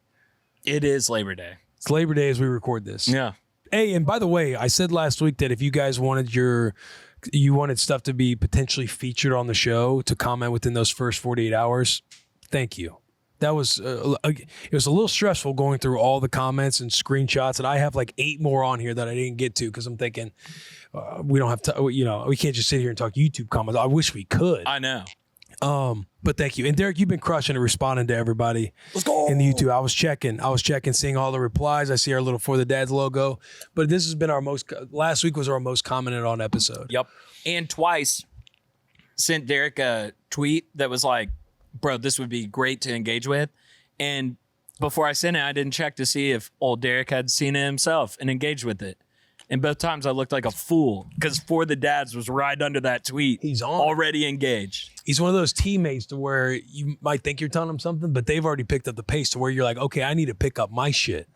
It is Labor Day. It's Labor Day as we record this. Yeah. Hey, and by the way, I said last week that if you guys wanted stuff to be potentially featured on the show, to comment within those first 48 hours, thank you. That was it was a little stressful going through all the comments and screenshots, and I have like 8 more on here that I didn't get to because I'm thinking we don't have to. We can't just sit here and talk YouTube comments. I wish we could. I know. But thank you. And Derek, you've been crushing it, responding to everybody in the YouTube. I was checking, seeing all the replies. I see our little For the Dads logo. But this has been last week was our most commented on episode. Yep. And twice sent Derek a tweet that was like, bro, this would be great to engage with. And before I sent it, I didn't check to see if old Derek had seen it himself and engaged with it. And both times I looked like a fool because For the Dads was right under that tweet. He's on. Already engaged. He's one of those teammates to where you might think you're telling him something, but they've already picked up the pace to where you're like, okay, I need to pick up my shit.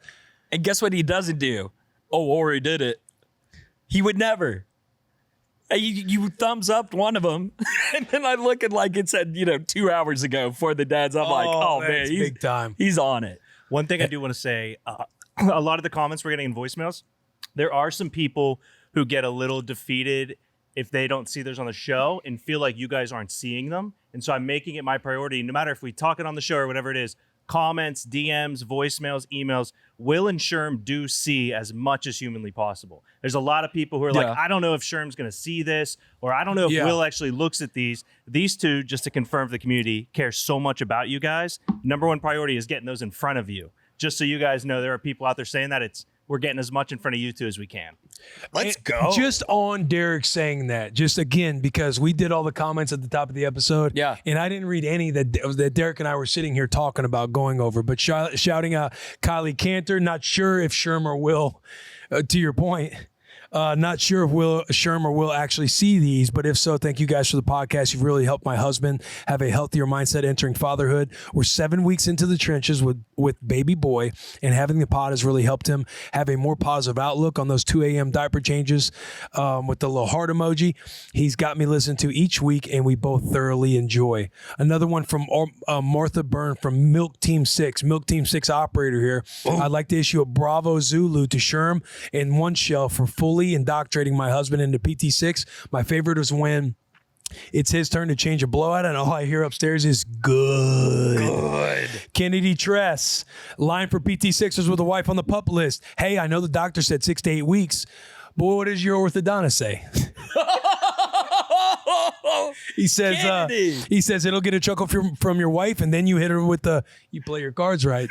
And guess what he doesn't do? Oh, Ori did it. He would never. Hey, you thumbs up one of them, and then I look at like it said, 2 hours ago For the Dads. I'm like, oh man, he's big time. He's on it. One thing I do want to say, a lot of the comments we're getting in voicemails, there are some people who get a little defeated if they don't see theirs on the show and feel like you guys aren't seeing them. And so I'm making it my priority, no matter if we talk it on the show or whatever it is, comments, DMs, voicemails, emails, Will and Sherm do see as much as humanly possible. There's a lot of people who are like, I don't know if Sherm's going to see this, or I don't know if Will actually looks at these. These two, just to confirm for the community, care so much about you guys. Number one priority is getting those in front of you. Just so you guys know, there are people out there saying that we're getting as much in front of you two as we can. Let's go. Just on Derek saying that, just again, because we did all the comments at the top of the episode. Yeah. And I didn't read any that Derek and I were sitting here talking about going over, but shouting out Kylie Cantor, not sure if Sherm or Will, to your point, not sure if Sherm or Will actually see these, but if so, thank you guys for the podcast. You've really helped my husband have a healthier mindset entering fatherhood. We're 7 weeks into the trenches with baby boy, and having the pod has really helped him have a more positive outlook on those 2 a.m. diaper changes with the little heart emoji. He's got me listening to each week, and we both thoroughly enjoy. Another one from Martha Byrne from Milk Team 6 operator here. I'd like to issue a Bravo Zulu to Sherm and one shell for fully indoctrinating my husband into PT6. My favorite is when it's his turn to change a blowout, and all I hear upstairs is good. Kennedy Tress, line for PT6ers with a wife on the pup list. Hey, I know the doctor said 6 to 8 weeks, but what does your orthodontist say? He says it'll get a chuckle from your wife, and then you hit her with you play your cards right.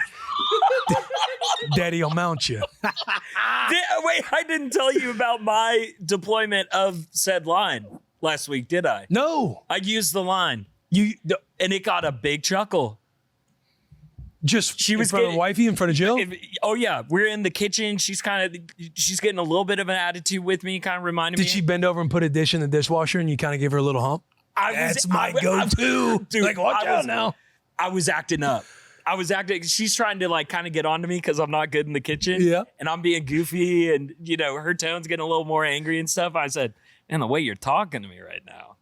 Daddy will mount you. Wait, I didn't tell you about my deployment of said line last week, did I? No. I used the line. And it got a big chuckle. She was in front of wifey, in front of Jill? Oh, yeah. We're in the kitchen. She's getting a little bit of an attitude with me, kind of reminding me. Did she bend over and put a dish in the dishwasher and you kind of give her a little hump? That's my go-to. Dude, like, watch out now. I was acting up. She's trying to kind of get onto me because I'm not good in the kitchen. Yeah. And I'm being goofy and, her tone's getting a little more angry and stuff. I said, man, the way you're talking to me right now,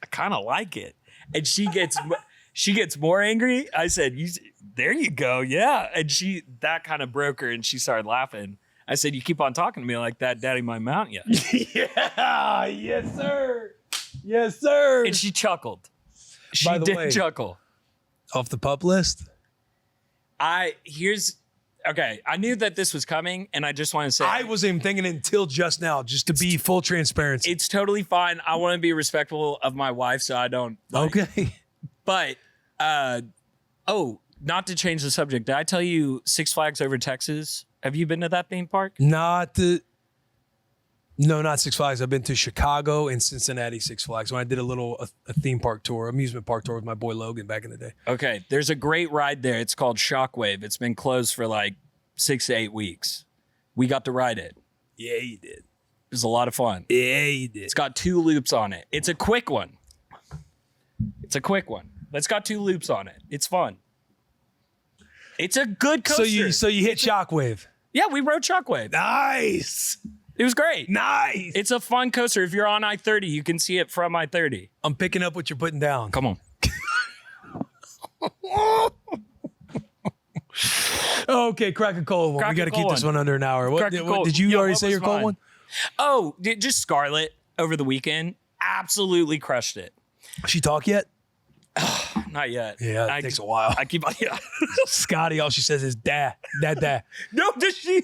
I kind of like it. And she gets more angry. I said, there you go. Yeah. And that kind of broke her and she started laughing. I said, you keep on talking to me like that, Daddy might mount you. Yeah. Yes, sir. Yes, sir. And she chuckled. She By the way, chuckle. Off the pup list? I knew that this was coming, and I just want to say I wasn't even thinking it until just now, just to be full transparency. It's totally fine. I want to be respectful of my wife, so I don't. Okay. But, not to change the subject, did I tell you Six Flags Over Texas? Have you been to that theme park? No, not Six Flags. I've been to Chicago and Cincinnati Six Flags when I did a theme park tour, amusement park tour with my boy Logan back in the day. Okay, there's a great ride there. It's called Shockwave. It's been closed for 6 to 8 weeks. We got to ride it. Yeah, you did. It was a lot of fun. Yeah, you did. It's got 2 loops on it. It's a quick one. But it's got 2 loops on it. It's fun. It's a good coaster. So you hit Shockwave. Yeah, we rode Shockwave. Nice. It was great. Nice. It's a fun coaster. If you're on I-30, you can see it from I-30. I'm picking up what you're putting down. Come on. Okay, crack a cold one. We got to keep this one under an hour. What did you already say your cold one? Oh, just Scarlett over the weekend. Absolutely crushed it. She talk yet? not yet. Yeah, it takes a while. I keep Scotty, all she says is dad. No, does she?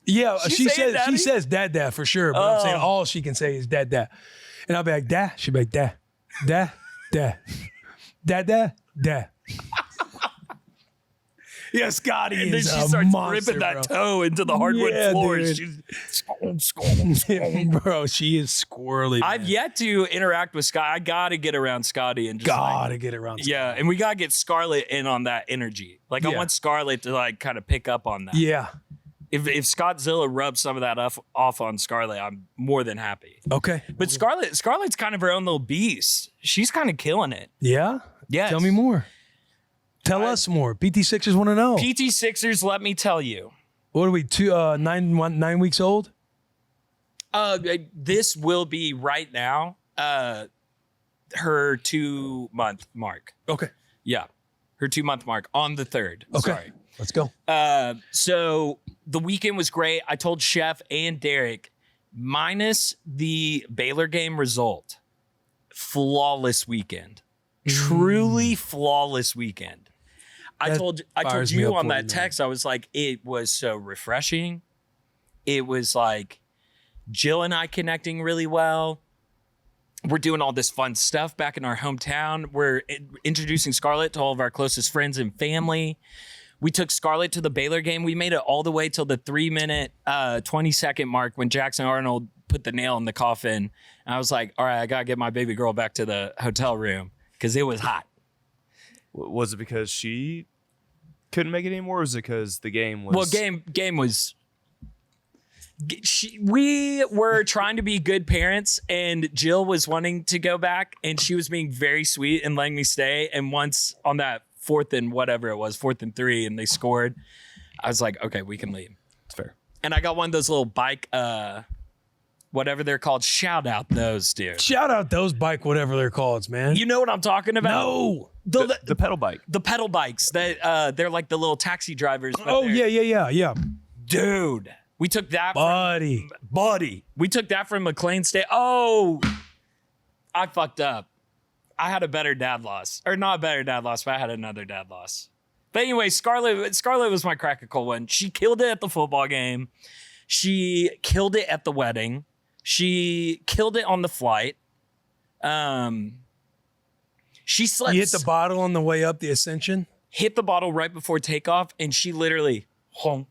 Yeah, She saying daddy? she says dad for sure, but I'm saying all she can say is dad. And I'll be like, dad. She'll be like, dad. Yeah, Scotty And then is she a starts monster, ripping that bro. toe into the hardwood Yeah, floors. dude. She's Bro, she is squirrely. I've man. yet to interact with Scott. I gotta get around Scotty and just Gotta get around. yeah, and we gotta get Scarlett in on that energy. Like I Yeah. want Scarlett to like kind of pick up on that. Yeah. If Scott Zilla rubs some of that off on Scarlett, I'm more than happy. Okay. But Scarlett's kind of her own little beast. She's kind of killing it. Yeah. Yes. Tell me more. Tell us more. PT6ers want to know. PT6ers, let me tell you. What are we? 9 weeks old? This will be right now her 2-month mark. Okay. Yeah. Her 2-month mark on the 3rd. Okay. Sorry. Let's go. So the weekend was great. I told Chef and Derek, minus the Baylor game result, flawless weekend. Truly flawless weekend. I That told fires me you up on for that you, man. text, I was like, it was so refreshing. It was like Jill and I connecting really well. We're doing all this fun stuff back in our hometown. We're introducing Scarlett to all of our closest friends and family. We took Scarlett to the Baylor game. We made it all the way till the 3-minute, 20-second mark when Jackson Arnold put the nail in the coffin. And I was like, all right, I got to get my baby girl back to the hotel room because it was hot. Was it because she couldn't make it anymore? Or was it because the game was? Well, game was. We were trying to be good parents, and Jill was wanting to go back, and she was being very sweet and letting me stay. And once on that 4th and 3, and they scored, I was like, okay, we can leave. It's fair. And I got one of those little bike, whatever they're called. Shout out those, dude. Shout out those bike, whatever they're called, man. You know what I'm talking about? No. The pedal bike. The pedal bikes that they're like the little taxi drivers. but Oh, they're- yeah. dude. We took that Buddy. We took that from McLean State. Oh, I fucked up. I had a better dad loss. Or not a better dad loss, but I had another dad loss. But anyway, Scarlett was my crack-a-cold one. She killed it at the football game. She killed it at the wedding. She killed it on the flight. She slept. You hit the bottle on the way up the ascension? Hit the bottle right before takeoff, and she literally honk.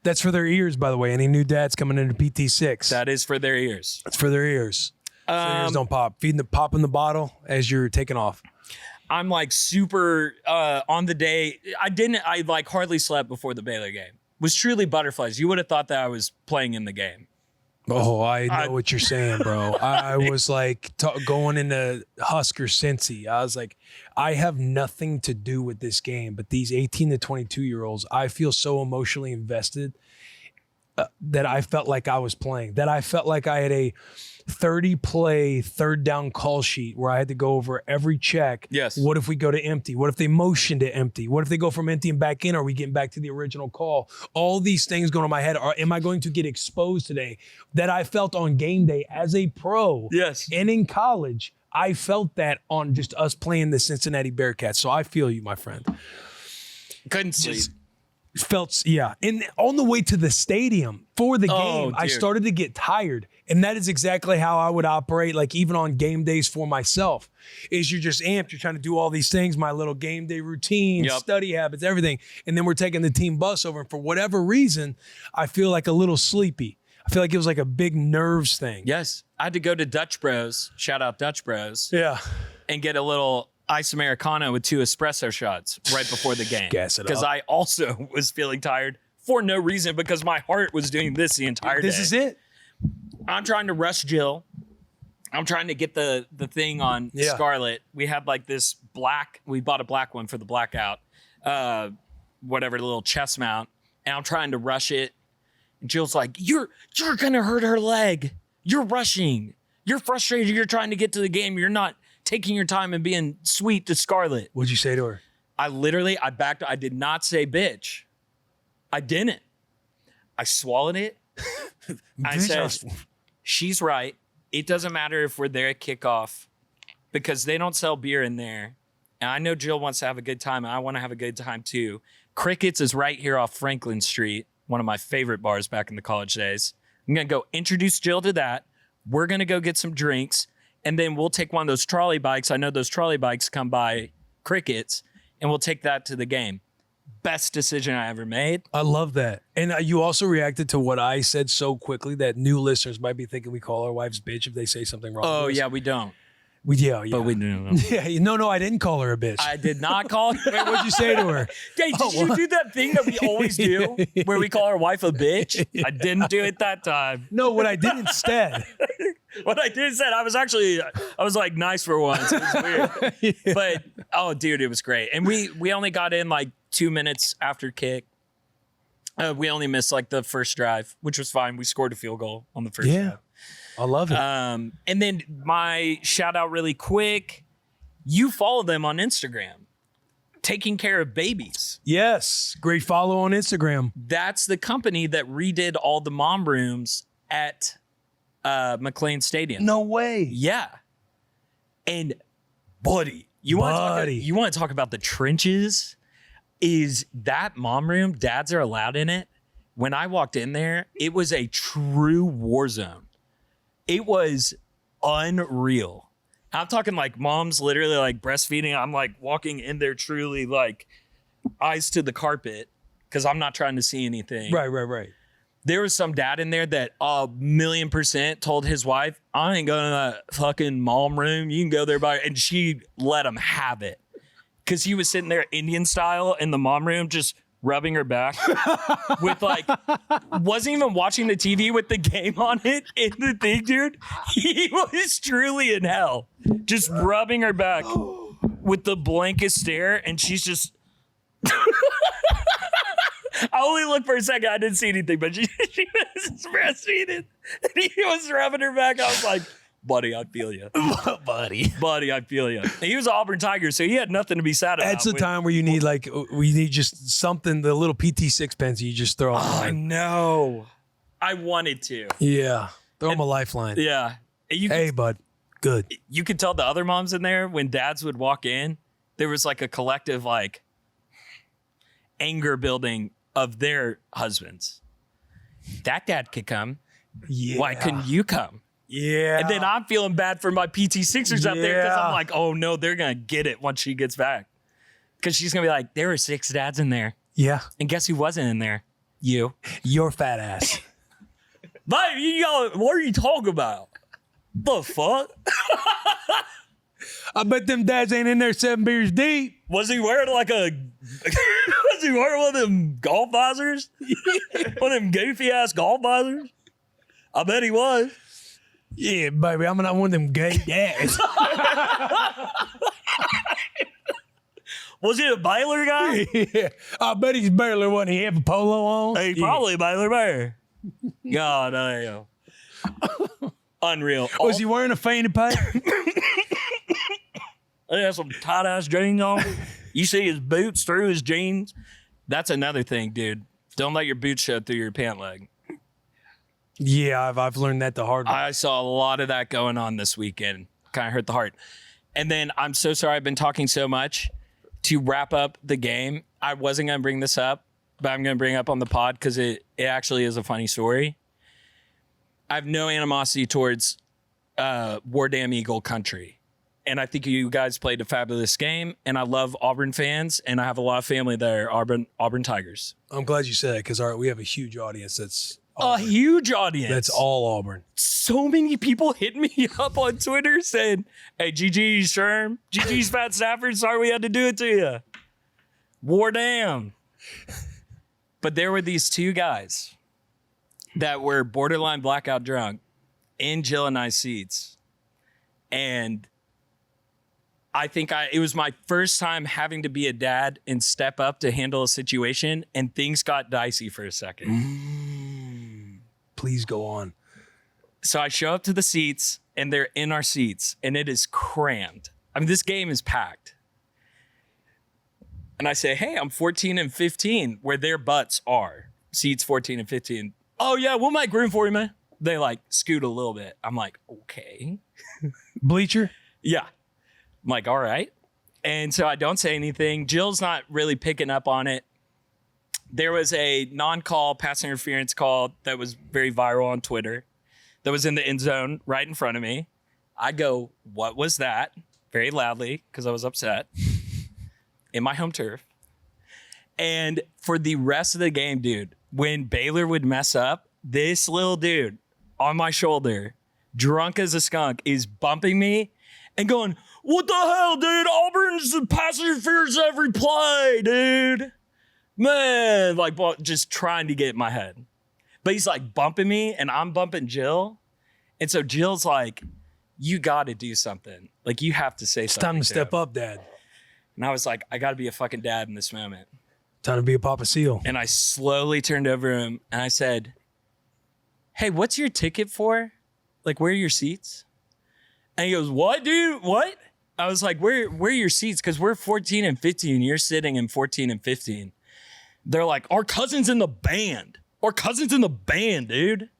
That's for their ears, by the way. Any new dads coming into PT6. That is for their ears. That's for their ears. So their ears don't pop. Popping the bottle as you're taking off. I'm like super on the day. I like hardly slept before the Baylor game. Was truly butterflies. You would have thought that I was playing in the game. Oh, I know what you're saying, bro. I was like going into Husker Cincy. I was like, I have nothing to do with this game, but these 18 to 22-year-olds, I feel so emotionally invested that I felt like I was playing, that I felt like I had a 30-play third down call sheet where I had to go over every check. Yes. What if we go to empty? What if they motion to empty? What if they go from empty and back in? Are we getting back to the original call? All these things going on in my head. Am I going to get exposed today? That I felt on game day as a pro. Yes. And in college, I felt that on just us playing the Cincinnati Bearcats. So I feel you, my friend. Couldn't sleep. Felt, yeah. And on the way to the stadium for the game, I dude. started to get tired. And that is exactly how I would operate, like even on game days for myself, is you're just amped. You're trying to do all these things, my little game day routine, Yep. study habits, everything. And then we're taking the team bus over. And for whatever reason, I feel like a little sleepy. I feel like it was like a big nerves thing. Yes. I had to go to Dutch Bros. Shout out Dutch Bros. Yeah. And get a little ice Americano with 2 espresso shots right before the game. Gas it Because up. I also was feeling tired for no reason because my heart was doing this the entire day. This is it. I'm trying to rush Jill. I'm trying to get the thing on Yeah. Scarlett. We had like this black, we bought a black one for the blackout, whatever, the little chest mount. And I'm trying to rush it. And Jill's like, you're going to hurt her leg. You're rushing. You're frustrated. You're trying to get to the game. You're not taking your time and being sweet to Scarlett. What'd you say to her? I backed. I did not say bitch. I didn't. I swallowed it. I said, she's right. It doesn't matter if we're there at kickoff because they don't sell beer in there. and I know Jill wants to have a good time, and I want to have a good time too. Crickets is right here off Franklin Street, one of my favorite bars back in the college days. I'm going to go introduce Jill to that. We're going to go get some drinks, and then we'll take one of those trolley bikes. I know those trolley bikes come by Crickets, and we'll take that to the game. Best decision I ever made. I love that. And you also reacted to what I said so quickly that new listeners might be thinking we call our wives bitch if they say something wrong. Oh, with us. yeah, we don't. Yeah. But we do. Yeah, no, I didn't call her a bitch. I did not call her. Wait, what'd you say to her? Hey, did you do that thing that we always do where we call our wife a bitch? I didn't do it that time. No, what I did instead. What I did said, I was like nice for once. It was weird. Yeah. But, oh, dude, it was great. And we only got in like 2 minutes after kick. We only missed like the first drive, which was fine. We scored a field goal on the first drive. I love it. And then my shout out really quick. You follow them on Instagram, Taking Care of Babies. Yes. Great follow on Instagram. That's the company that redid all the mom rooms at McLean Stadium. No way. Yeah. And buddy, you want to talk about the trenches? Is that mom room, dads are allowed in it? When I walked in there, it was a true war zone. It was unreal. I'm talking like mom's literally like breastfeeding. I'm like walking in there truly like eyes to the carpet because I'm not trying to see anything. Right. There was some dad in there that 1,000,000% told his wife, I ain't going to that fucking mom room. You can go there and she let him have it. Because he was sitting there Indian style in the mom room, just rubbing her back with like, wasn't even watching the TV with the game on it in the thing, dude. He was truly in hell, just rubbing her back with the blankest stare. And she's just, I only looked for a second. I didn't see anything, but she was breastfeeding. And he was rubbing her back. I was like, buddy, I feel you. Buddy, I feel you. He was an Auburn Tiger, so he had nothing to be sad about. That's the time where you need just something, the little PT6 pens you just throw. I know. I wanted to. Yeah. Throw him a lifeline. Yeah. Hey, bud. Good. You could tell the other moms in there when dads would walk in, there was like a collective like anger building of their husbands. That dad could come. Yeah. Why couldn't you come? Yeah. And then I'm feeling bad for my PT6ers out there because I'm like, oh no, they're going to get it once she gets back. Because she's going to be like, there were 6 dads in there. Yeah. And guess who wasn't in there? You. Your fat ass. But what are you talking about? The fuck? I bet them dads ain't in there 7 beers deep. Was he wearing like was he wearing one of them golf visors? One of them goofy ass golf visors? I bet he was. Yeah, baby, I'm not one of them gay dads. Was he a Baylor guy? Yeah, I bet he's Baylor, wasn't he? He have a polo on? Hey, probably a Baylor Bear. God damn. Unreal. Was he wearing a fanny pack? He had some tight ass jeans on. You see his boots through his jeans. That's another thing, dude. Don't let your boots show through your pant leg. Yeah, I've learned that the hard way. I saw a lot of that going on this weekend. Kind of hurt the heart. And then I'm so sorry I've been talking so much. To wrap up the game, I wasn't going to bring this up, but I'm going to bring it up on the pod because it actually is a funny story. I have no animosity towards War Damn Eagle country. And I think you guys played a fabulous game. And I love Auburn fans. And I have a lot of family that are Auburn Tigers. I'm glad you said that because we have a huge audience that's Auburn. A huge audience. That's all Auburn. So many people hit me up on Twitter saying, hey, GG's Sherm, GG's Fat Stafford, sorry we had to do it to you. War damn. But there were these 2 guys that were borderline blackout drunk in Jill and I's seats. And I think it was my first time having to be a dad and step up to handle a situation, and things got dicey for a second. Please go on. So I show up to the seats, and they're in our seats, and it is crammed. I mean, this game is packed. And I say, hey, I'm 14 and 15, where their butts are. Seats 14 and 15. Oh, yeah, we'll make room for you, man. They like scoot a little bit. I'm like, okay. Bleacher? Yeah. I'm like, all right. And so I don't say anything. Jill's not really picking up on it. There was a non-call pass interference call that was very viral on Twitter that was in the end zone right in front of me. I go, what was that? Very loudly because I was upset in my home turf. And for the rest of the game, dude, when Baylor would mess up, this little dude on my shoulder, drunk as a skunk, is bumping me and going, what the hell, dude? Auburn's pass interference every play, dude. Man, like, well, just trying to get in my head. But he's like bumping me and I'm bumping Jill. And so Jill's like, you got to do something. Like, you have to say It's something. time to step up, Dad. And I was like, I got to be a fucking dad in this moment. Time to be a Papa Seal. And I slowly turned over to him and I said, hey, what's your ticket for? Like, where are your seats? And he goes, what, dude? What? I was like, where are your seats? Because we're 14 and 15. You're sitting in 14 and 15. They're like, our cousin's in the band. Our cousin's in the band, dude.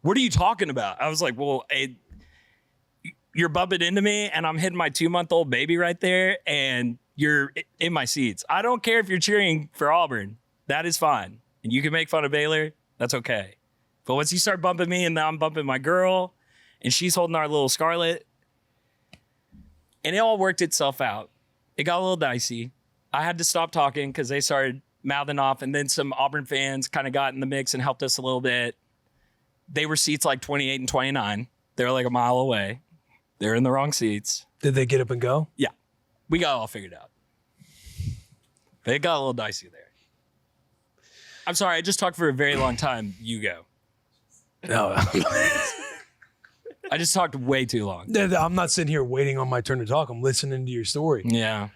What are you talking about? I was like, well, you're bumping into me and I'm hitting my 2-month-old baby right there and you're in my seats. I don't care if you're cheering for Auburn. That is fine. And you can make fun of Baylor. That's okay. But once you start bumping me and now I'm bumping my girl and she's holding our little Scarlet, and it all worked itself out. It got a little dicey. I had to stop talking because they started mouthing off, and then some Auburn fans kind of got in the mix and helped us a little bit. They were seats like 28 and 29. They were like a mile away. They're in the wrong seats. Did they get up and go? Yeah. We got it all figured out. But it got a little dicey there. I'm sorry, I just talked for a very long time. You go. No. I just talked way too long. I'm not sitting here waiting on my turn to talk. I'm listening to your story. Yeah.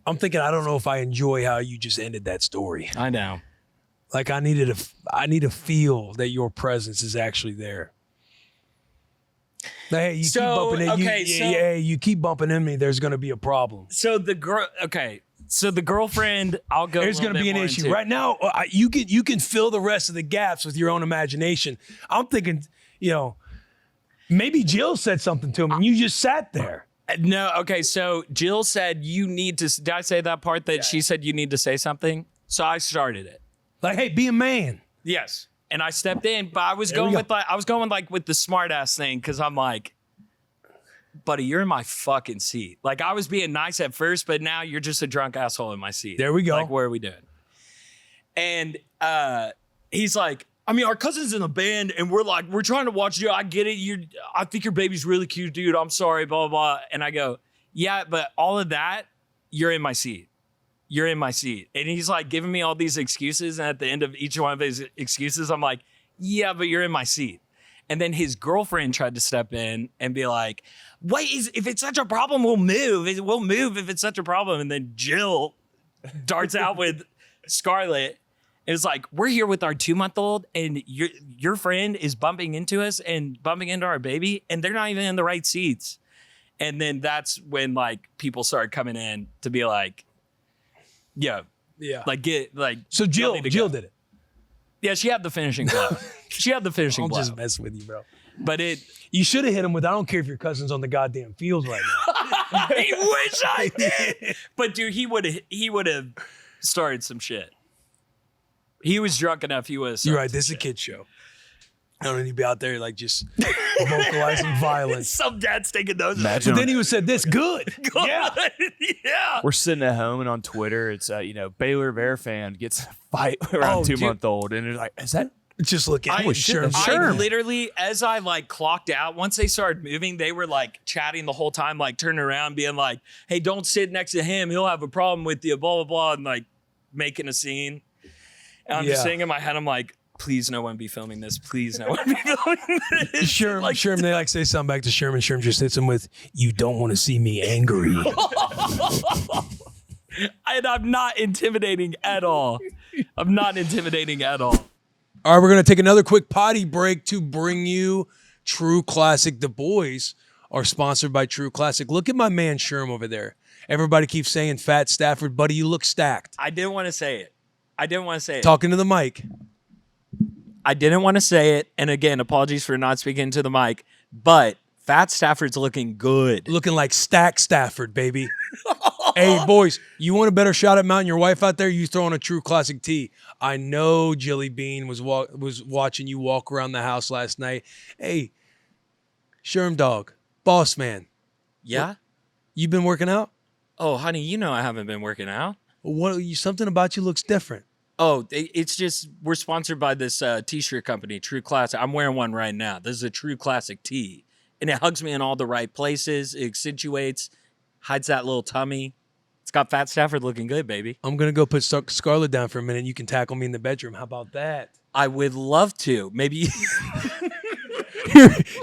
I'm thinking, I don't know if I enjoy how you just ended that story. I know. Like, I need to feel that your presence is actually there. Now, hey, you keep bumping in. You keep bumping in me. There's going to be a problem. So the girl. Okay. So the girlfriend. I'll go. There's going to be an issue right now. You can fill the rest of the gaps with your own imagination. I'm thinking, maybe Jill said something to him and you just sat there. No. Okay. So Jill said you need to. Did I say that part that she said you need to say something? So I started it. Like, hey, be a man. Yes. And I stepped in, but I was going with the smart ass thing because I'm like, buddy, you're in my fucking seat. Like, I was being nice at first, but now you're just a drunk asshole in my seat. There we go. Like, what are we doing? And he's like, I mean, our cousin's in the band, and we're trying to watch you. I get it. I think your baby's really cute, dude. I'm sorry, blah, blah, blah. And I go, yeah, but all of that, you're in my seat. You're in my seat. And he's like giving me all these excuses. And at the end of each one of his excuses, I'm like, yeah, but you're in my seat. And then his girlfriend tried to step in and be like, wait, if it's such a problem, we'll move. We'll move if it's such a problem. And then Jill darts out with Scarlet. And it's like, we're here with our 2-month-old and your friend is bumping into us and bumping into our baby. And they're not even in the right seats. And then that's when like people started coming in to be like, yeah. Like So Jill did it. Yeah, she had the finishing blow. I'm just messing with you, bro. But you should have hit him with, I don't care if your cousin's on the goddamn field right now. I wish I did. But dude, he would have started some shit. He was drunk enough. He was. You're right. This is a kid show. I don't need to be out there like just vocalizing violence. Some dad's taking those. But then he was said this good. Yeah. Yeah. We're sitting at home and on Twitter, it's Baylor Bear fan gets a fight around 2-month-old, and it's like, is that? Just look at Sherm. Sherm. I literally, as I like clocked out, once they started moving, they were like chatting the whole time, like turning around, being like, "Hey, don't sit next to him. He'll have a problem with you." Blah blah blah, and like making a scene. And I'm just saying in my head, I'm like, please no one be filming this. Please no one be filming this. Sherm, they like say something back to Sherm, and Sherm just hits him with, you don't want to see me angry. And I'm not intimidating at all. I'm not intimidating at all. All right, we're going to take another quick potty break to bring you True Classic. The boys are sponsored by True Classic. Look at my man Sherm over there. Everybody keeps saying Fat Stafford, buddy, you look stacked. I didn't want to say it. Talking to the mic. I didn't want to say it. And again, apologies for not speaking to the mic. But Fat Stafford's looking good. Looking like Stack Stafford, baby. Hey, boys, you want a better shot at mounting your wife out there? You throw on a True Classic tee. I know Jilly Bean was watching you walk around the house last night. Hey, Sherm dog, boss man, Yeah? you been working out? Oh, honey, you know I haven't been working out. Something about you looks different. Oh, it's just we're sponsored by this t-shirt company, True Classic. I'm wearing one right now. This is a True Classic tee. And it hugs me in all the right places. It accentuates, hides that little tummy. It's got Fat Stafford looking good, baby. I'm going to go put Scarlett down for a minute. You can tackle me in the bedroom. How about that? I would love to. Maybe.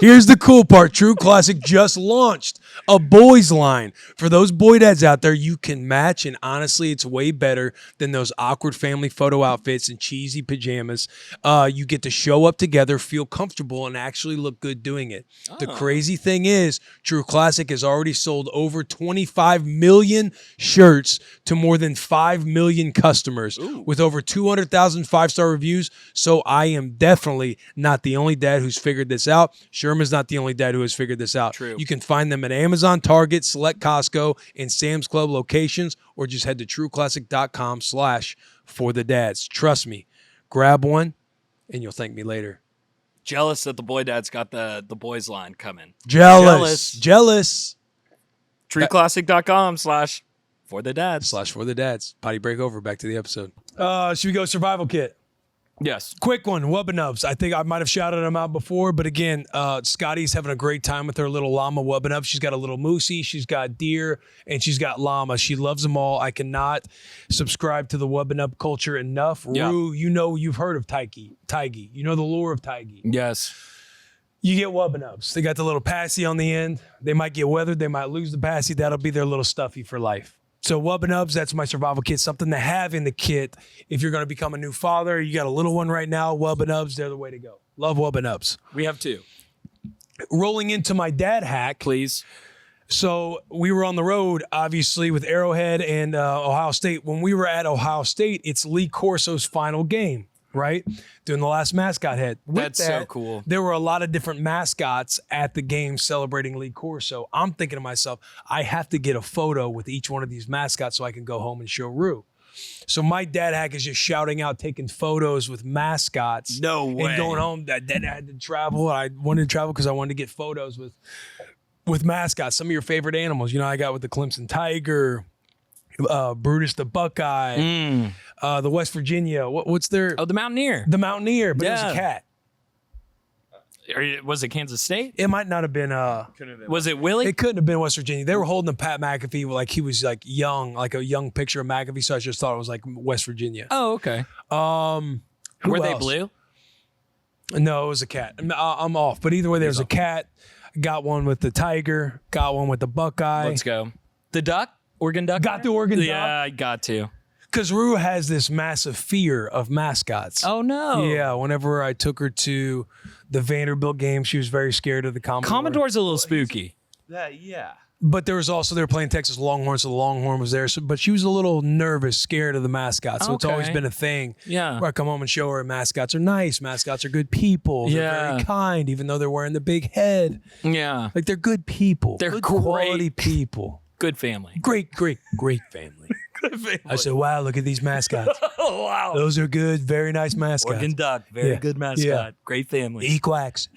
Here's the cool part. True Classic just launched a boys line. For those boy dads out there, you can match, and honestly, it's way better than those awkward family photo outfits and cheesy pajamas. You get to show up together, feel comfortable, and actually look good doing it. The crazy thing is, True Classic has already sold over 25 million shirts to more than 5 million customers with over 200,000 5-star reviews. So I am definitely not the only dad who's figured this out. Sherm is not the only dad who has figured this out. True. You can find them at Amazon, Target, select Costco, and Sam's Club locations, or just head to trueclassic.com/forthedads. Trust me, grab one, and you'll thank me later. Jealous that the boy dad's got the boys line coming. Jealous. Trueclassic.com/forthedads. /forthedads. Potty break over. Back to the episode. Should we go survival kit? Yes. Quick one, Wubbanubs. I think I might have shouted them out before, but again, Scotty's having a great time with her little llama Wubbanub. She's got a little moosey, she's got deer, and she's got llama. She loves them all. I cannot subscribe to the Wubbanub culture enough. Yeah. Rue, you've heard of Taigi. You know the lure of Taigi. Yes. You get Wubbanubs. They got the little passy on the end. They might get weathered. They might lose the passy. That'll be their little stuffy for life. So Wubbanubs, that's my survival kit. Something to have in the kit if you're going to become a new father. You got a little one right now. Wubbanubs, they're the way to go. Love Wubbanubs. We have two. Rolling into my dad hack. Please. So we were on the road, obviously, with Arrowhead and Ohio State. When we were at Ohio State, it's Lee Corso's final game, right? Doing the last mascot head. That's so cool. There were a lot of different mascots at the game celebrating Lee Corso. I'm thinking to myself, I have to get a photo with each one of these mascots so I can go home and show Rue. So my dad hack is just shouting out, taking photos with mascots. No way. And going home. Dad had to travel. I wanted to travel because I wanted to get photos with mascots. Some of your favorite animals. You know, I got with the Clemson Tiger, Brutus the Buckeye, the West Virginia. What's their? Oh, the Mountaineer. The Mountaineer, but it was a cat. Was it Kansas State? It might not have been. Was it Willie? It couldn't have been West Virginia. They were holding a Pat McAfee like he was like young, like a young picture of McAfee. So I just thought it was like West Virginia. Oh, okay. Who Were they else? blue? No, it was a cat. I'm off. But either way, there was a cat. Got one with the Tiger. Got one with the Buckeye. Let's go. The duck? Oregon duck? Got the Oregon duck. Yeah, I got to. Because Rue has this massive fear of mascots. Oh, no. Yeah, whenever I took her to the Vanderbilt game, she was very scared of the Commodore. Commodore's a little spooky. Yeah. But there was also, they were playing Texas Longhorns, so the Longhorn was there. So, but she was a little nervous, scared of the mascots. So it's always been a thing. Yeah. Where I come home and show her mascots are nice. Mascots are good people. They're very kind, even though they're wearing the big head. Yeah. Like they're good people. They're good great. quality people. Good family. Great family. Good family. I said, wow, look at these mascots. Oh, wow. Those are good, very nice mascots. Oregon duck. Very Yeah. good mascot. Yeah. Great family. He quacks.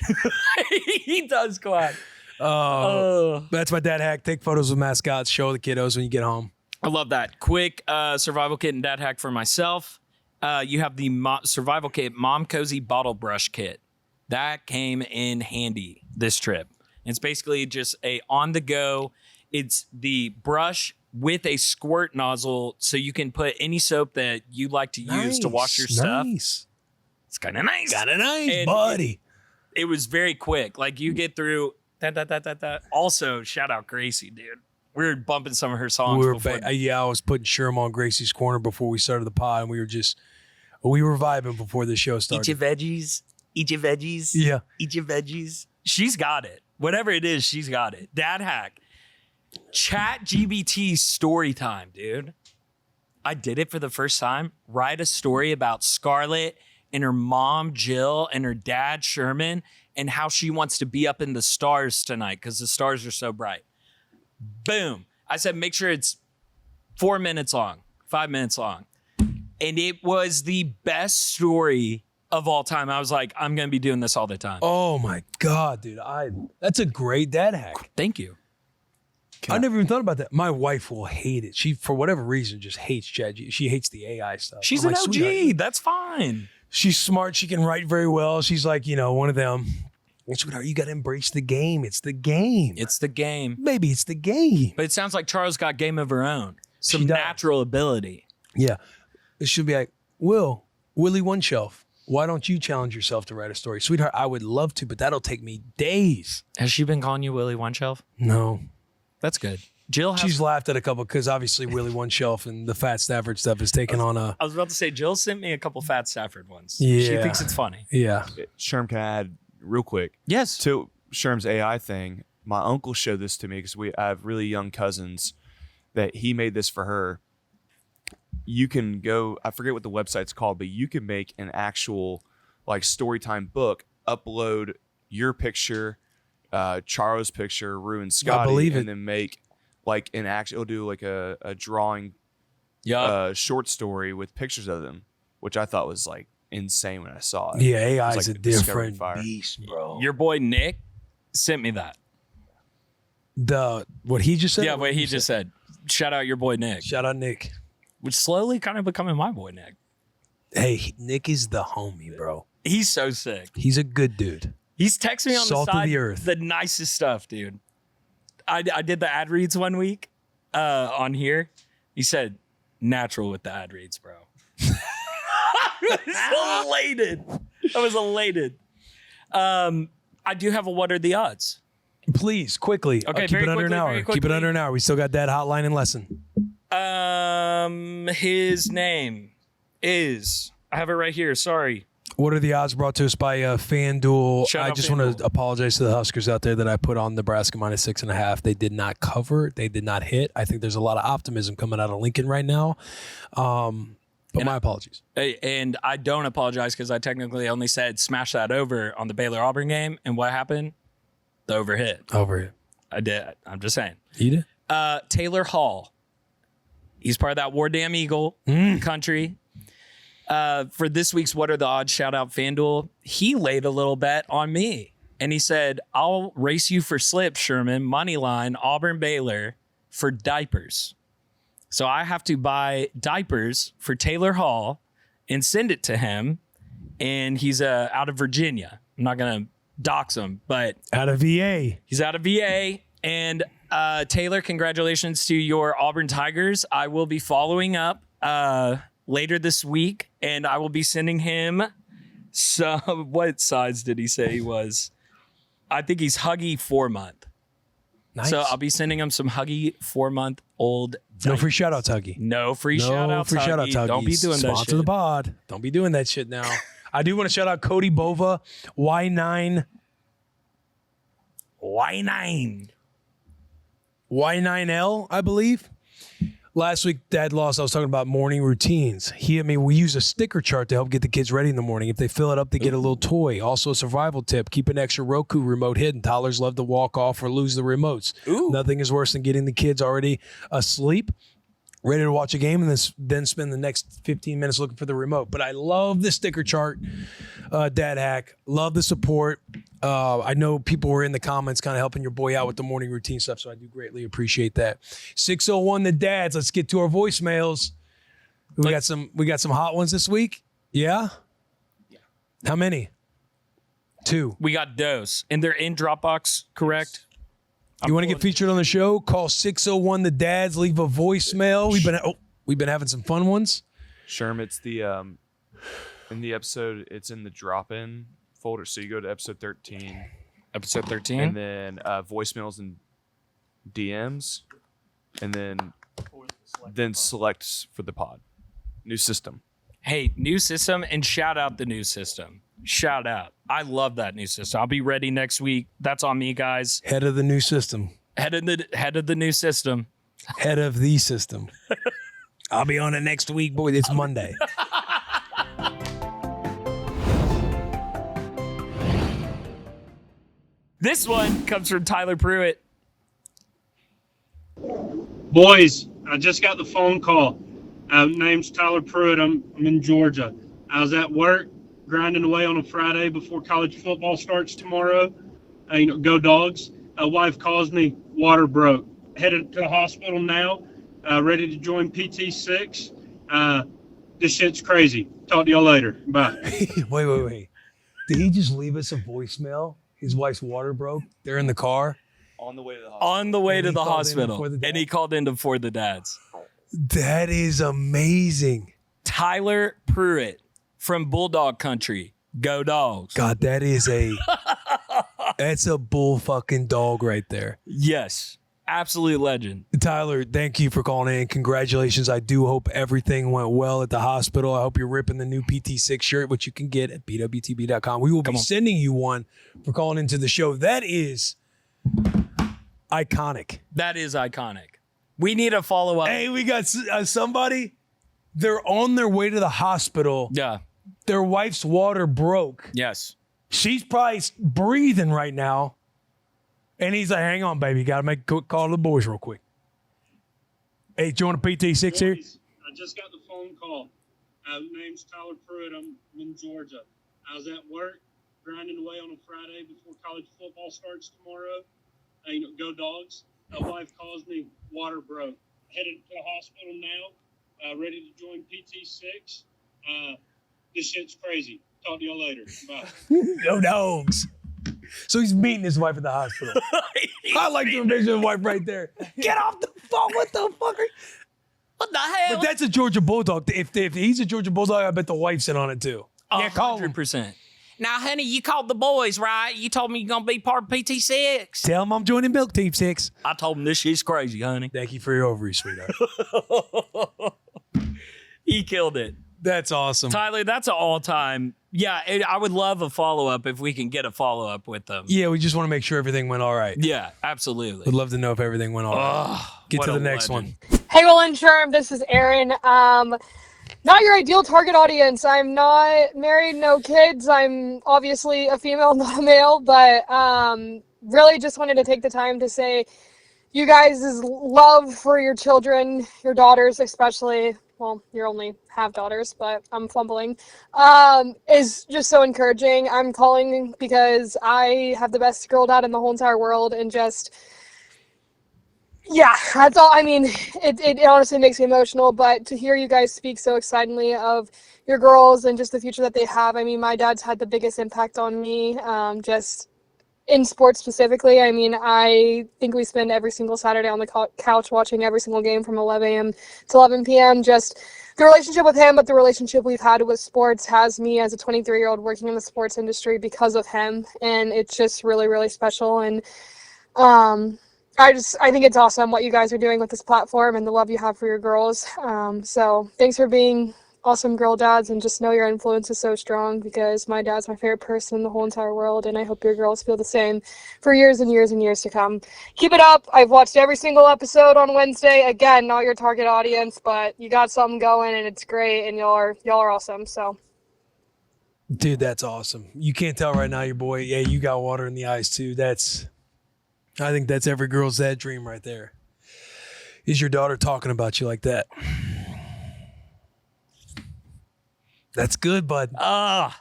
He does quack. That's my dad hack. Take photos with mascots. Show the kiddos when you get home. I love that. Quick survival kit and dad hack for myself. You have the survival kit Mom Cozy Bottle Brush Kit. That came in handy this trip. It's basically just a on-the-go. It's the brush with a squirt nozzle so you can put any soap that you like to use to wash your stuff. Nice. It's kind of nice. And buddy. It was very quick. Like you get through that. Also, shout out Gracie, dude. We were bumping some of her songs before. I was putting Sherm on Gracie's corner before we started the pod, and we were vibing before the show started. Eat your veggies. Yeah. Eat your veggies. She's got it. Whatever it is, she's got it. Dad hack. Chat GBT story time, dude. I did it for the first time. Write a story about Scarlett and her mom, Jill, and her dad, Sherman, and how she wants to be up in the stars tonight because the stars are so bright. Boom. I said, make sure it's 4 minutes long, 5 minutes long. And it was the best story of all time. I was like, I'm going to be doing this all the time. Oh my God, dude. That's a great dad hack. Thank you. I never even thought about that. My wife will hate it. She, for whatever reason, just hates ChatGPT. She hates the AI stuff. She's I'm an like, OG. "Sweetheart." That's fine. She's smart. She can write very well. She's like, one of them. Sweetheart, you got to embrace the game. It's the game. It's the game. Baby, it's the game. But it sounds like Charles got game of her own. Some She does. natural ability. Yeah. It should be like, Willie One Shelf, why don't you challenge yourself to write a story? Sweetheart, I would love to, but that'll take me days. Has she been calling you Willie One Shelf? No. That's good. Jill has... She's laughed at a couple because obviously Willie One Shelf and the Fat Stafford stuff is taking on a... I was about to say, Jill sent me a couple Fat Stafford ones. Yeah. She thinks it's funny. Yeah. Sherm, can I add real quick? Yes. To Sherm's AI thing, my uncle showed this to me because I have really young cousins that he made this for her. You can go, I forget what the website's called, but you can make an actual like storytime book, upload your picture, Charo's picture, Rue and Scotty, believe it. and then make like an actual, it'll do like a drawing short story with pictures of them, which I thought was like insane when I saw it. Yeah, AI It's is like a discovering different fire. beast, bro. Your boy Nick sent me that. What he just said? Yeah, what he just said. Shout out your boy Nick. Shout out Nick. Which slowly kind of becoming my boy Nick. Hey, Nick is the homie, bro. He's so sick. He's a good dude. He's texting me on Salt the of side the earth. the nicest stuff, dude. I did the ad reads one week on here. He said, natural with the ad reads, bro. I was elated. I was elated. I do have a what are the odds? Please, quickly. Okay, keep very it under an quickly, hour. very Keep it quickly. under an hour. We still got that hotline and lesson. His name is, I have it right here. Sorry. What are the odds? Brought to us by FanDuel. Shout I out just want FanDuel. to apologize to the Huskers out there that I put on Nebraska -6.5. They did not cover. They did not hit. I think there's a lot of optimism coming out of Lincoln right now. But my apologies. And I don't apologize because I technically only said smash that over on the Baylor-Auburn game. And what happened? The over hit. Over it. I did. I'm just saying. You did? Taylor Hall. He's part of that War Damn Eagle country. For this week's What Are the Odds? Shout out FanDuel. He laid a little bet on me. And he said, I'll race you for slips, Sherman. Money line, Auburn Baylor for diapers. So I have to buy diapers for Taylor Hall and send it to him. And he's out of Virginia. I'm not going to dox him, but Out of VA. he's out of VA. And Taylor, congratulations to your Auburn Tigers. I will be following up later this week, and I will be sending him some. What size did he say he was? I think he's Huggy 4-month. Nice. So I'll be sending him some Huggy 4-month-old. No free shout outs, Huggy. No free shout outs. free shout outs, Huggy. Don't be doing that Sponsor shit. the pod. Don't be doing that shit now. I do want to shout out Cody Bova, Y9. Y9L, I believe. Last week, Dad lost. I was talking about morning routines. We use a sticker chart to help get the kids ready in the morning. If they fill it up, they get a little toy. Also, a survival tip: keep an extra Roku remote hidden. Toddlers love to walk off or lose the remotes. Nothing is worse than getting the kids already asleep, ready to watch a game, and then spend the next 15 minutes looking for the remote. But I love the sticker chart, Dad hack. Love the support. I know people were in the comments kind of helping your boy out with the morning routine stuff, so I do greatly appreciate that. 601 the dads. Let's get to our voicemails. We got some hot ones this week. Yeah? How many? 2. We got Dose, and they're in Dropbox, correct? You want to get featured on the show? Call 601 the dads. Leave a voicemail. We've been having some fun ones. Sherm, it's the in the episode, it's in the drop-in folder. So you go to episode 13, Episode 13. and then voicemails and DMs, and then selects for the pod. New system. Hey, new system, and shout out the new system. Shout out. I love that new system. I'll be ready next week. That's on me, guys. Head of the new system. Head of the new system. Head of the system. I'll be on it next week, boy. It's Monday. This one comes from Tyler Pruitt. Boys, I just got the phone call. Name's Tyler Pruitt. I'm in Georgia. I was at work grinding away on a Friday before college football starts tomorrow. Go Dogs. Wife calls me, water broke. Headed to the hospital now, ready to join PT6. This shit's crazy. Talk to y'all later. Bye. Wait. Did he just leave us a voicemail? His wife's water broke. They're in the car. On the way to the hospital. On the way And to he the called in hospital. before the dad? And he called in for the dads. That is amazing. Tyler Pruitt from Bulldog Country. Go Dogs. God, that's a bull fucking dog right there. Yes. Absolute legend. Tyler, thank you for calling in. Congratulations. I do hope everything went well at the hospital. I hope you're ripping the new PT6 shirt, which you can get at bwtb.com. We will be sending you one for calling into the show. That is iconic. That is iconic. We need a follow-up. Hey, we got somebody. They're on their way to the hospital. Yeah. Their wife's water broke. Yes. She's probably breathing right now. And he's like, hang on, baby. Got to make a quick call to the boys real quick. Hey, do you want a PT6 here? I just got the phone call. Name's Tyler Pruitt. I'm in Georgia. I was at work grinding away on a Friday before college football starts tomorrow. Go Dogs. Wife calls me, water broke. Headed to the hospital now, ready to join PT6. This shit's crazy. Talk to y'all later. Bye. Go Dogs. So he's meeting his wife at the hospital. I like to envision his wife right there. Get off the phone. What the fuck? What the hell? But that's a Georgia Bulldog. If he's a Georgia Bulldog, I bet the wife's in on it too. Yeah, call him. 100%. Now, honey, you called the boys, right? You told me you're going to be part of PT6. Tell him I'm joining Milk Team 6. I told him this shit's crazy, honey. Thank you for your ovaries, sweetheart. He killed it. That's awesome. Tyler, that's an all-time. Yeah, I would love a follow-up if we can get a follow-up with them. Yeah, we just want to make sure everything went all right. Yeah, absolutely. We'd love to know if everything went all right. Get what to the a next legend. one. Hey, Will and Sherm, this is Erin. Not your ideal target audience. I'm not married, no kids. I'm obviously a female, not a male, but really just wanted to take the time to say you guys' love for your children, your daughters especially, well, you only have daughters, but I'm fumbling, is just so encouraging. I'm calling because I have the best girl dad in the whole entire world, and just, yeah, that's all. I mean, it honestly makes me emotional, but to hear you guys speak so excitedly of your girls and just the future that they have. I mean, my dad's had the biggest impact on me, just in sports specifically. I mean, I think we spend every single Saturday on the couch watching every single game from 11 a.m. to 11 p.m. Just the relationship with him, but the relationship we've had with sports has me as a 23-year-old working in the sports industry because of him. And it's just really, really special. And I think it's awesome what you guys are doing with this platform and the love you have for your girls. So thanks for being awesome girl dads, and just know your influence is so strong, because my dad's my favorite person in the whole entire world, and I hope your girls feel the same for years and years and years to come. Keep it up. I've watched every single episode on Wednesday. Again, not your target audience, but you got something going and it's great, and y'all are awesome. So Dude, that's awesome. You can't tell right now, your boy, yeah, you got water in the eyes too. I think that's every girl's dad dream right there. Is your daughter talking about you like that? That's good, bud. God.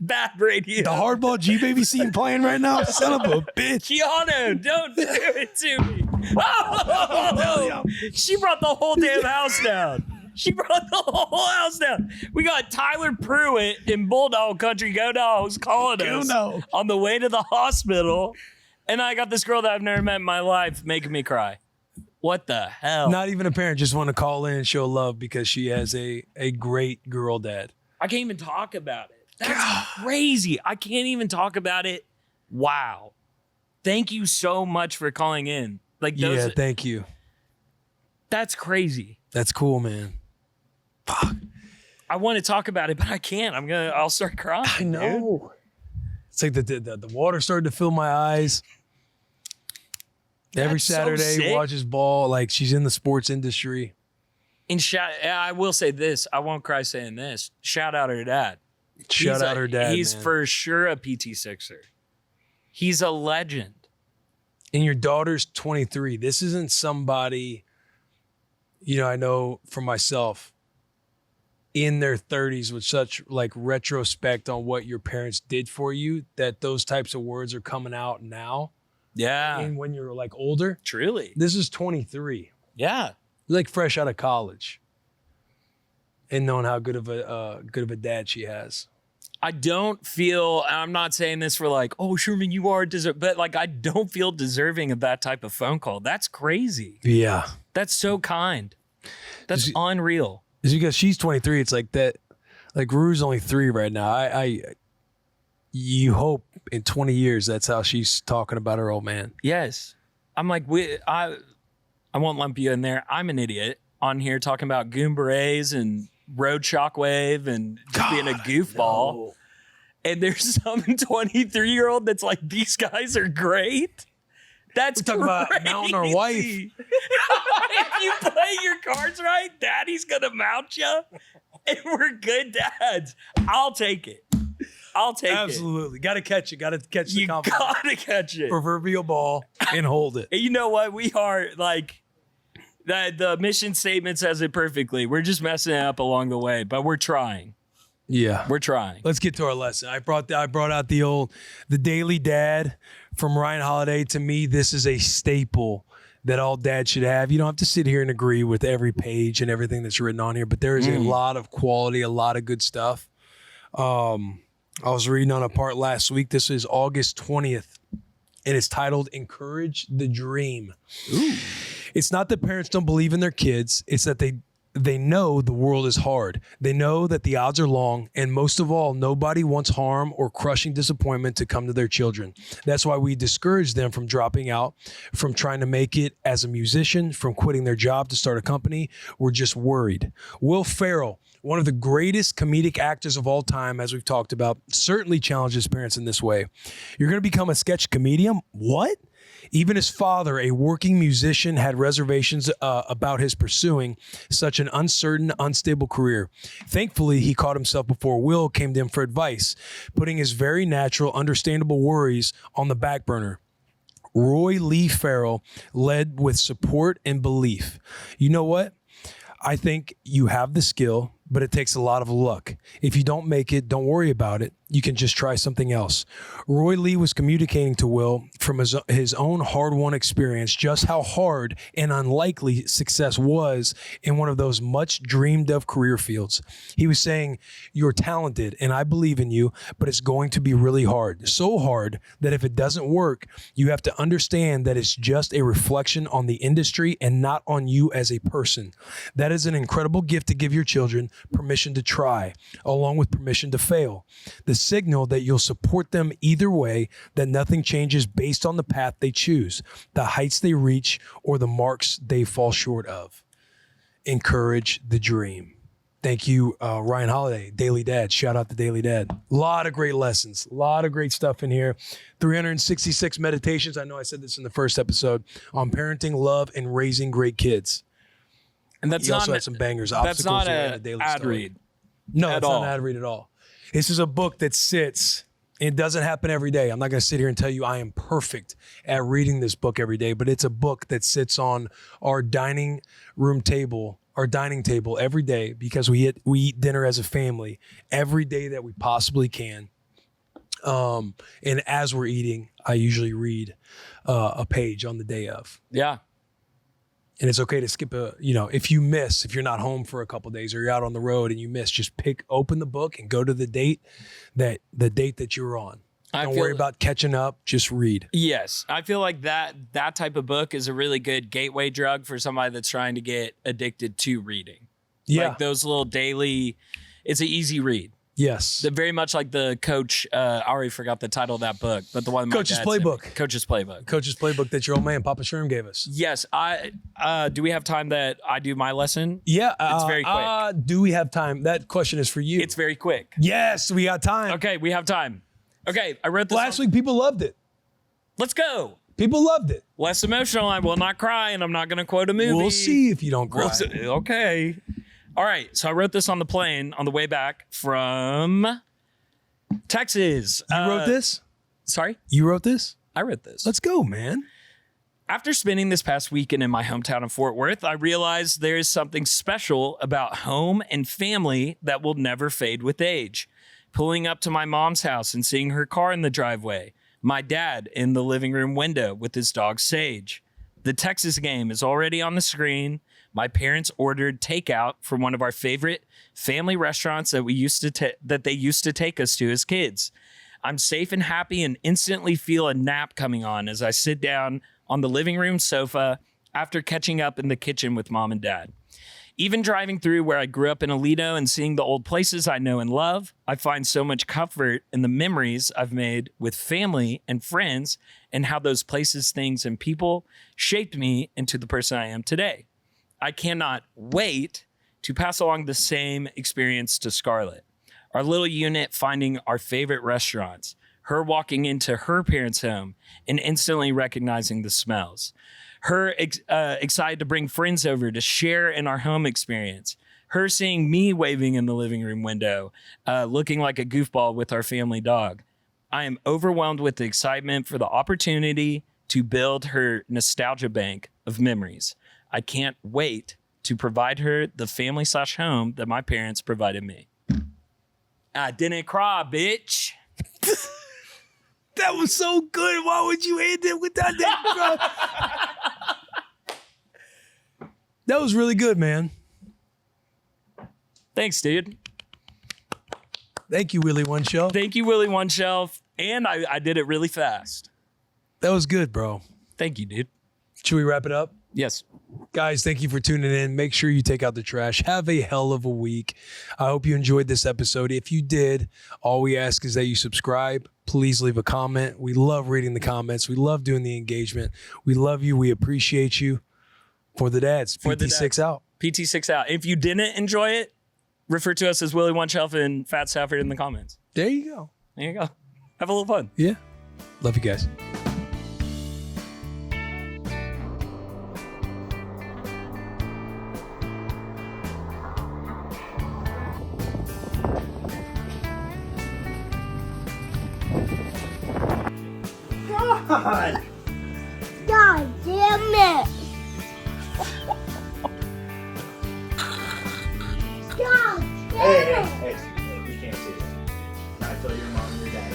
Bad radio. The hardball G-Baby scene playing right now? Son of a bitch. Keanu, don't do it to me. Oh, she brought the whole damn house down. We got Tyler Pruitt in Bulldog Country, Go Dogs, calling us on the way to the hospital. And I got this girl that I've never met in my life making me cry. What the hell? Not even a parent, just want to call in and show love because she has a great girl dad. I can't even talk about it. That's crazy. I can't even talk about it. Wow. Thank you so much for calling in. Yeah, thank you. That's crazy. That's cool, man. Fuck. I want to talk about it, but I can't. I'll start crying. I know. Dude. It's like the water started to fill my eyes. Every Saturday, watches ball. Like, she's in the sports industry. And I will say this. I won't cry saying this. Shout out her dad. Shout out her dad. He's for sure a PT6er. He's a legend. And your daughter's 23. This isn't somebody You know, I know for myself, in their 30s with such like retrospect on what your parents did for you, that those types of words are coming out now. Yeah. And when you're like older, Truly. this is 23, Yeah. like fresh out of college, and knowing how good of a dad she has. I don't feel, and I'm not saying this for like, oh, Sherman, you are deserving, but like, I don't feel deserving of that type of phone call. That's crazy. Yeah. That's so kind. That's unreal. It's because she's 23. It's like that. Like Rue's only 3 right now. You hope in 20 years that's how she's talking about her old man. Yes. I'm like, I won't lump you in there. I'm an idiot on here talking about Goon Berets and Road Shockwave and just being a goofball. No. And there's some 23-year-old that's like, these guys are great. That's We're talking about mounting our wife. If you play your cards right, daddy's going to mount you. And we're good dads. I'll take it. Absolutely. Got to catch it. Got to catch the You compliment. got to catch it. Proverbial ball and hold it. And you know what? We are like, the mission statement says it perfectly. We're just messing it up along the way, but we're trying. Yeah. We're trying. Let's get to our lesson. I brought out the Daily Dad from Ryan Holiday. To me, this is a staple that all dads should have. You don't have to sit here and agree with every page and everything that's written on here, but there is a lot of quality, a lot of good stuff. I was reading on a part last week. This is August 20th, and it's titled "Encourage the Dream." Ooh. It's not that parents don't believe in their kids. It's that they know the world is hard. They know that the odds are long, and most of all, nobody wants harm or crushing disappointment to come to their children. That's why we discourage them from dropping out, from trying to make it as a musician, from quitting their job to start a company. We're just worried. Will Ferrell, one of the greatest comedic actors of all time, as we've talked about, certainly challenges parents in this way. You're going to become a sketch comedian? What? Even his father, a working musician, had reservations about his pursuing such an uncertain, unstable career. Thankfully, he caught himself before Will came to him for advice, putting his very natural, understandable worries on the back burner. Roy Lee Ferrell led with support and belief. You know what? I think you have the skill, but it takes a lot of luck. If you don't make it, don't worry about it. You can just try something else. Roy Lee was communicating to Will from his own hard-won experience just how hard and unlikely success was in one of those much dreamed of career fields. He was saying, you're talented and I believe in you, but it's going to be really hard. So hard that if it doesn't work, you have to understand that it's just a reflection on the industry and not on you as a person. That is an incredible gift to give your children, permission to try, along with permission to fail. The signal that you'll support them either way, that nothing changes based on the path they choose, the heights they reach, or the marks they fall short of. Encourage the dream. Thank you, Ryan Holiday, Daily Dad. Shout out to Daily Dad. A lot of great lessons, a lot of great stuff in here. 366 meditations. I know I said this in the first episode on parenting, love, and raising great kids. And that's He not also had some bangers. That's not a an ad read. No, at it's all. not an ad read at all. This is a book that sits. It doesn't happen every day. I'm not going to sit here and tell you I am perfect at reading this book every day, but it's a book that sits on our dining table every day because we eat dinner as a family every day that we possibly can. And as we're eating, I usually read a page on the day of. Yeah. And it's okay to skip if you're not home for a couple of days or you're out on the road and you miss, just open the book and go to the date that you're on. Don't worry about catching up, just read. Yes. I feel like that type of book is a really good gateway drug for somebody that's trying to get addicted to reading. Yeah. Like those little daily, it's an easy read. Yes. They're very much like the Coach, I already forgot the title of that book, but the one Coach's Playbook. Coach's Playbook. Coach's Playbook that your old man, Papa Sherm, gave us. Yes. Do we have time that I do my lesson? Yeah. It's very quick. Do we have time? That question is for you. It's very quick. Yes, we got time. Okay, we have time. Okay, I wrote this. Last week, people loved it. Let's go. People loved it. Less emotional. I will not cry, and I'm not going to quote a movie. We'll see if you don't cry. Okay. All right. So I wrote this on the plane on the way back from Texas. You wrote this? Sorry? You wrote this? I wrote this. Let's go, man. After spending this past weekend in my hometown of Fort Worth, I realized there is something special about home and family that will never fade with age. Pulling up to my mom's house and seeing her car in the driveway, my dad in the living room window with his dog Sage. The Texas game is already on the screen. My parents ordered takeout from one of our favorite family restaurants that they used to take us to as kids. I'm safe and happy and instantly feel a nap coming on as I sit down on the living room sofa after catching up in the kitchen with mom and dad. Even driving through where I grew up in Aledo and seeing the old places I know and love, I find so much comfort in the memories I've made with family and friends and how those places, things, and people shaped me into the person I am today. I cannot wait to pass along the same experience to Scarlett. Our little unit finding our favorite restaurants, her walking into her parents' home and instantly recognizing the smells, her excited to bring friends over to share in our home experience, her seeing me waving in the living room window, looking like a goofball with our family dog. I am overwhelmed with the excitement for the opportunity to build her nostalgia bank of memories. I can't wait to provide her the family/home that my parents provided me. I didn't cry, bitch. That was so good. Why would you end it with that? That was really good, man. Thanks, dude. Thank you, Willie One Shelf. Thank you, Willie One Shelf. And I did it really fast. That was good, bro. Thank you, dude. Should we wrap it up? Yes. Guys, thank you for tuning in. Make sure you take out the trash. Have a hell of a week. I hope you enjoyed this episode. If you did, all we ask is that you subscribe. Please leave a comment. We love reading the comments. We love doing the engagement. We love you. We appreciate you. For the dads, PT6 out. PT6 out. If you didn't enjoy it, refer to us as Willie One Shelf and Fat Stafford in the comments. There you go. There you go. Have a little fun. Yeah. Love you guys. God damn it! God damn it! Hey, you can't say that. Not tell your mom and your dad.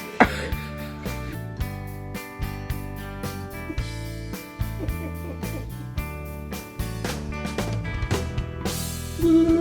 Okay?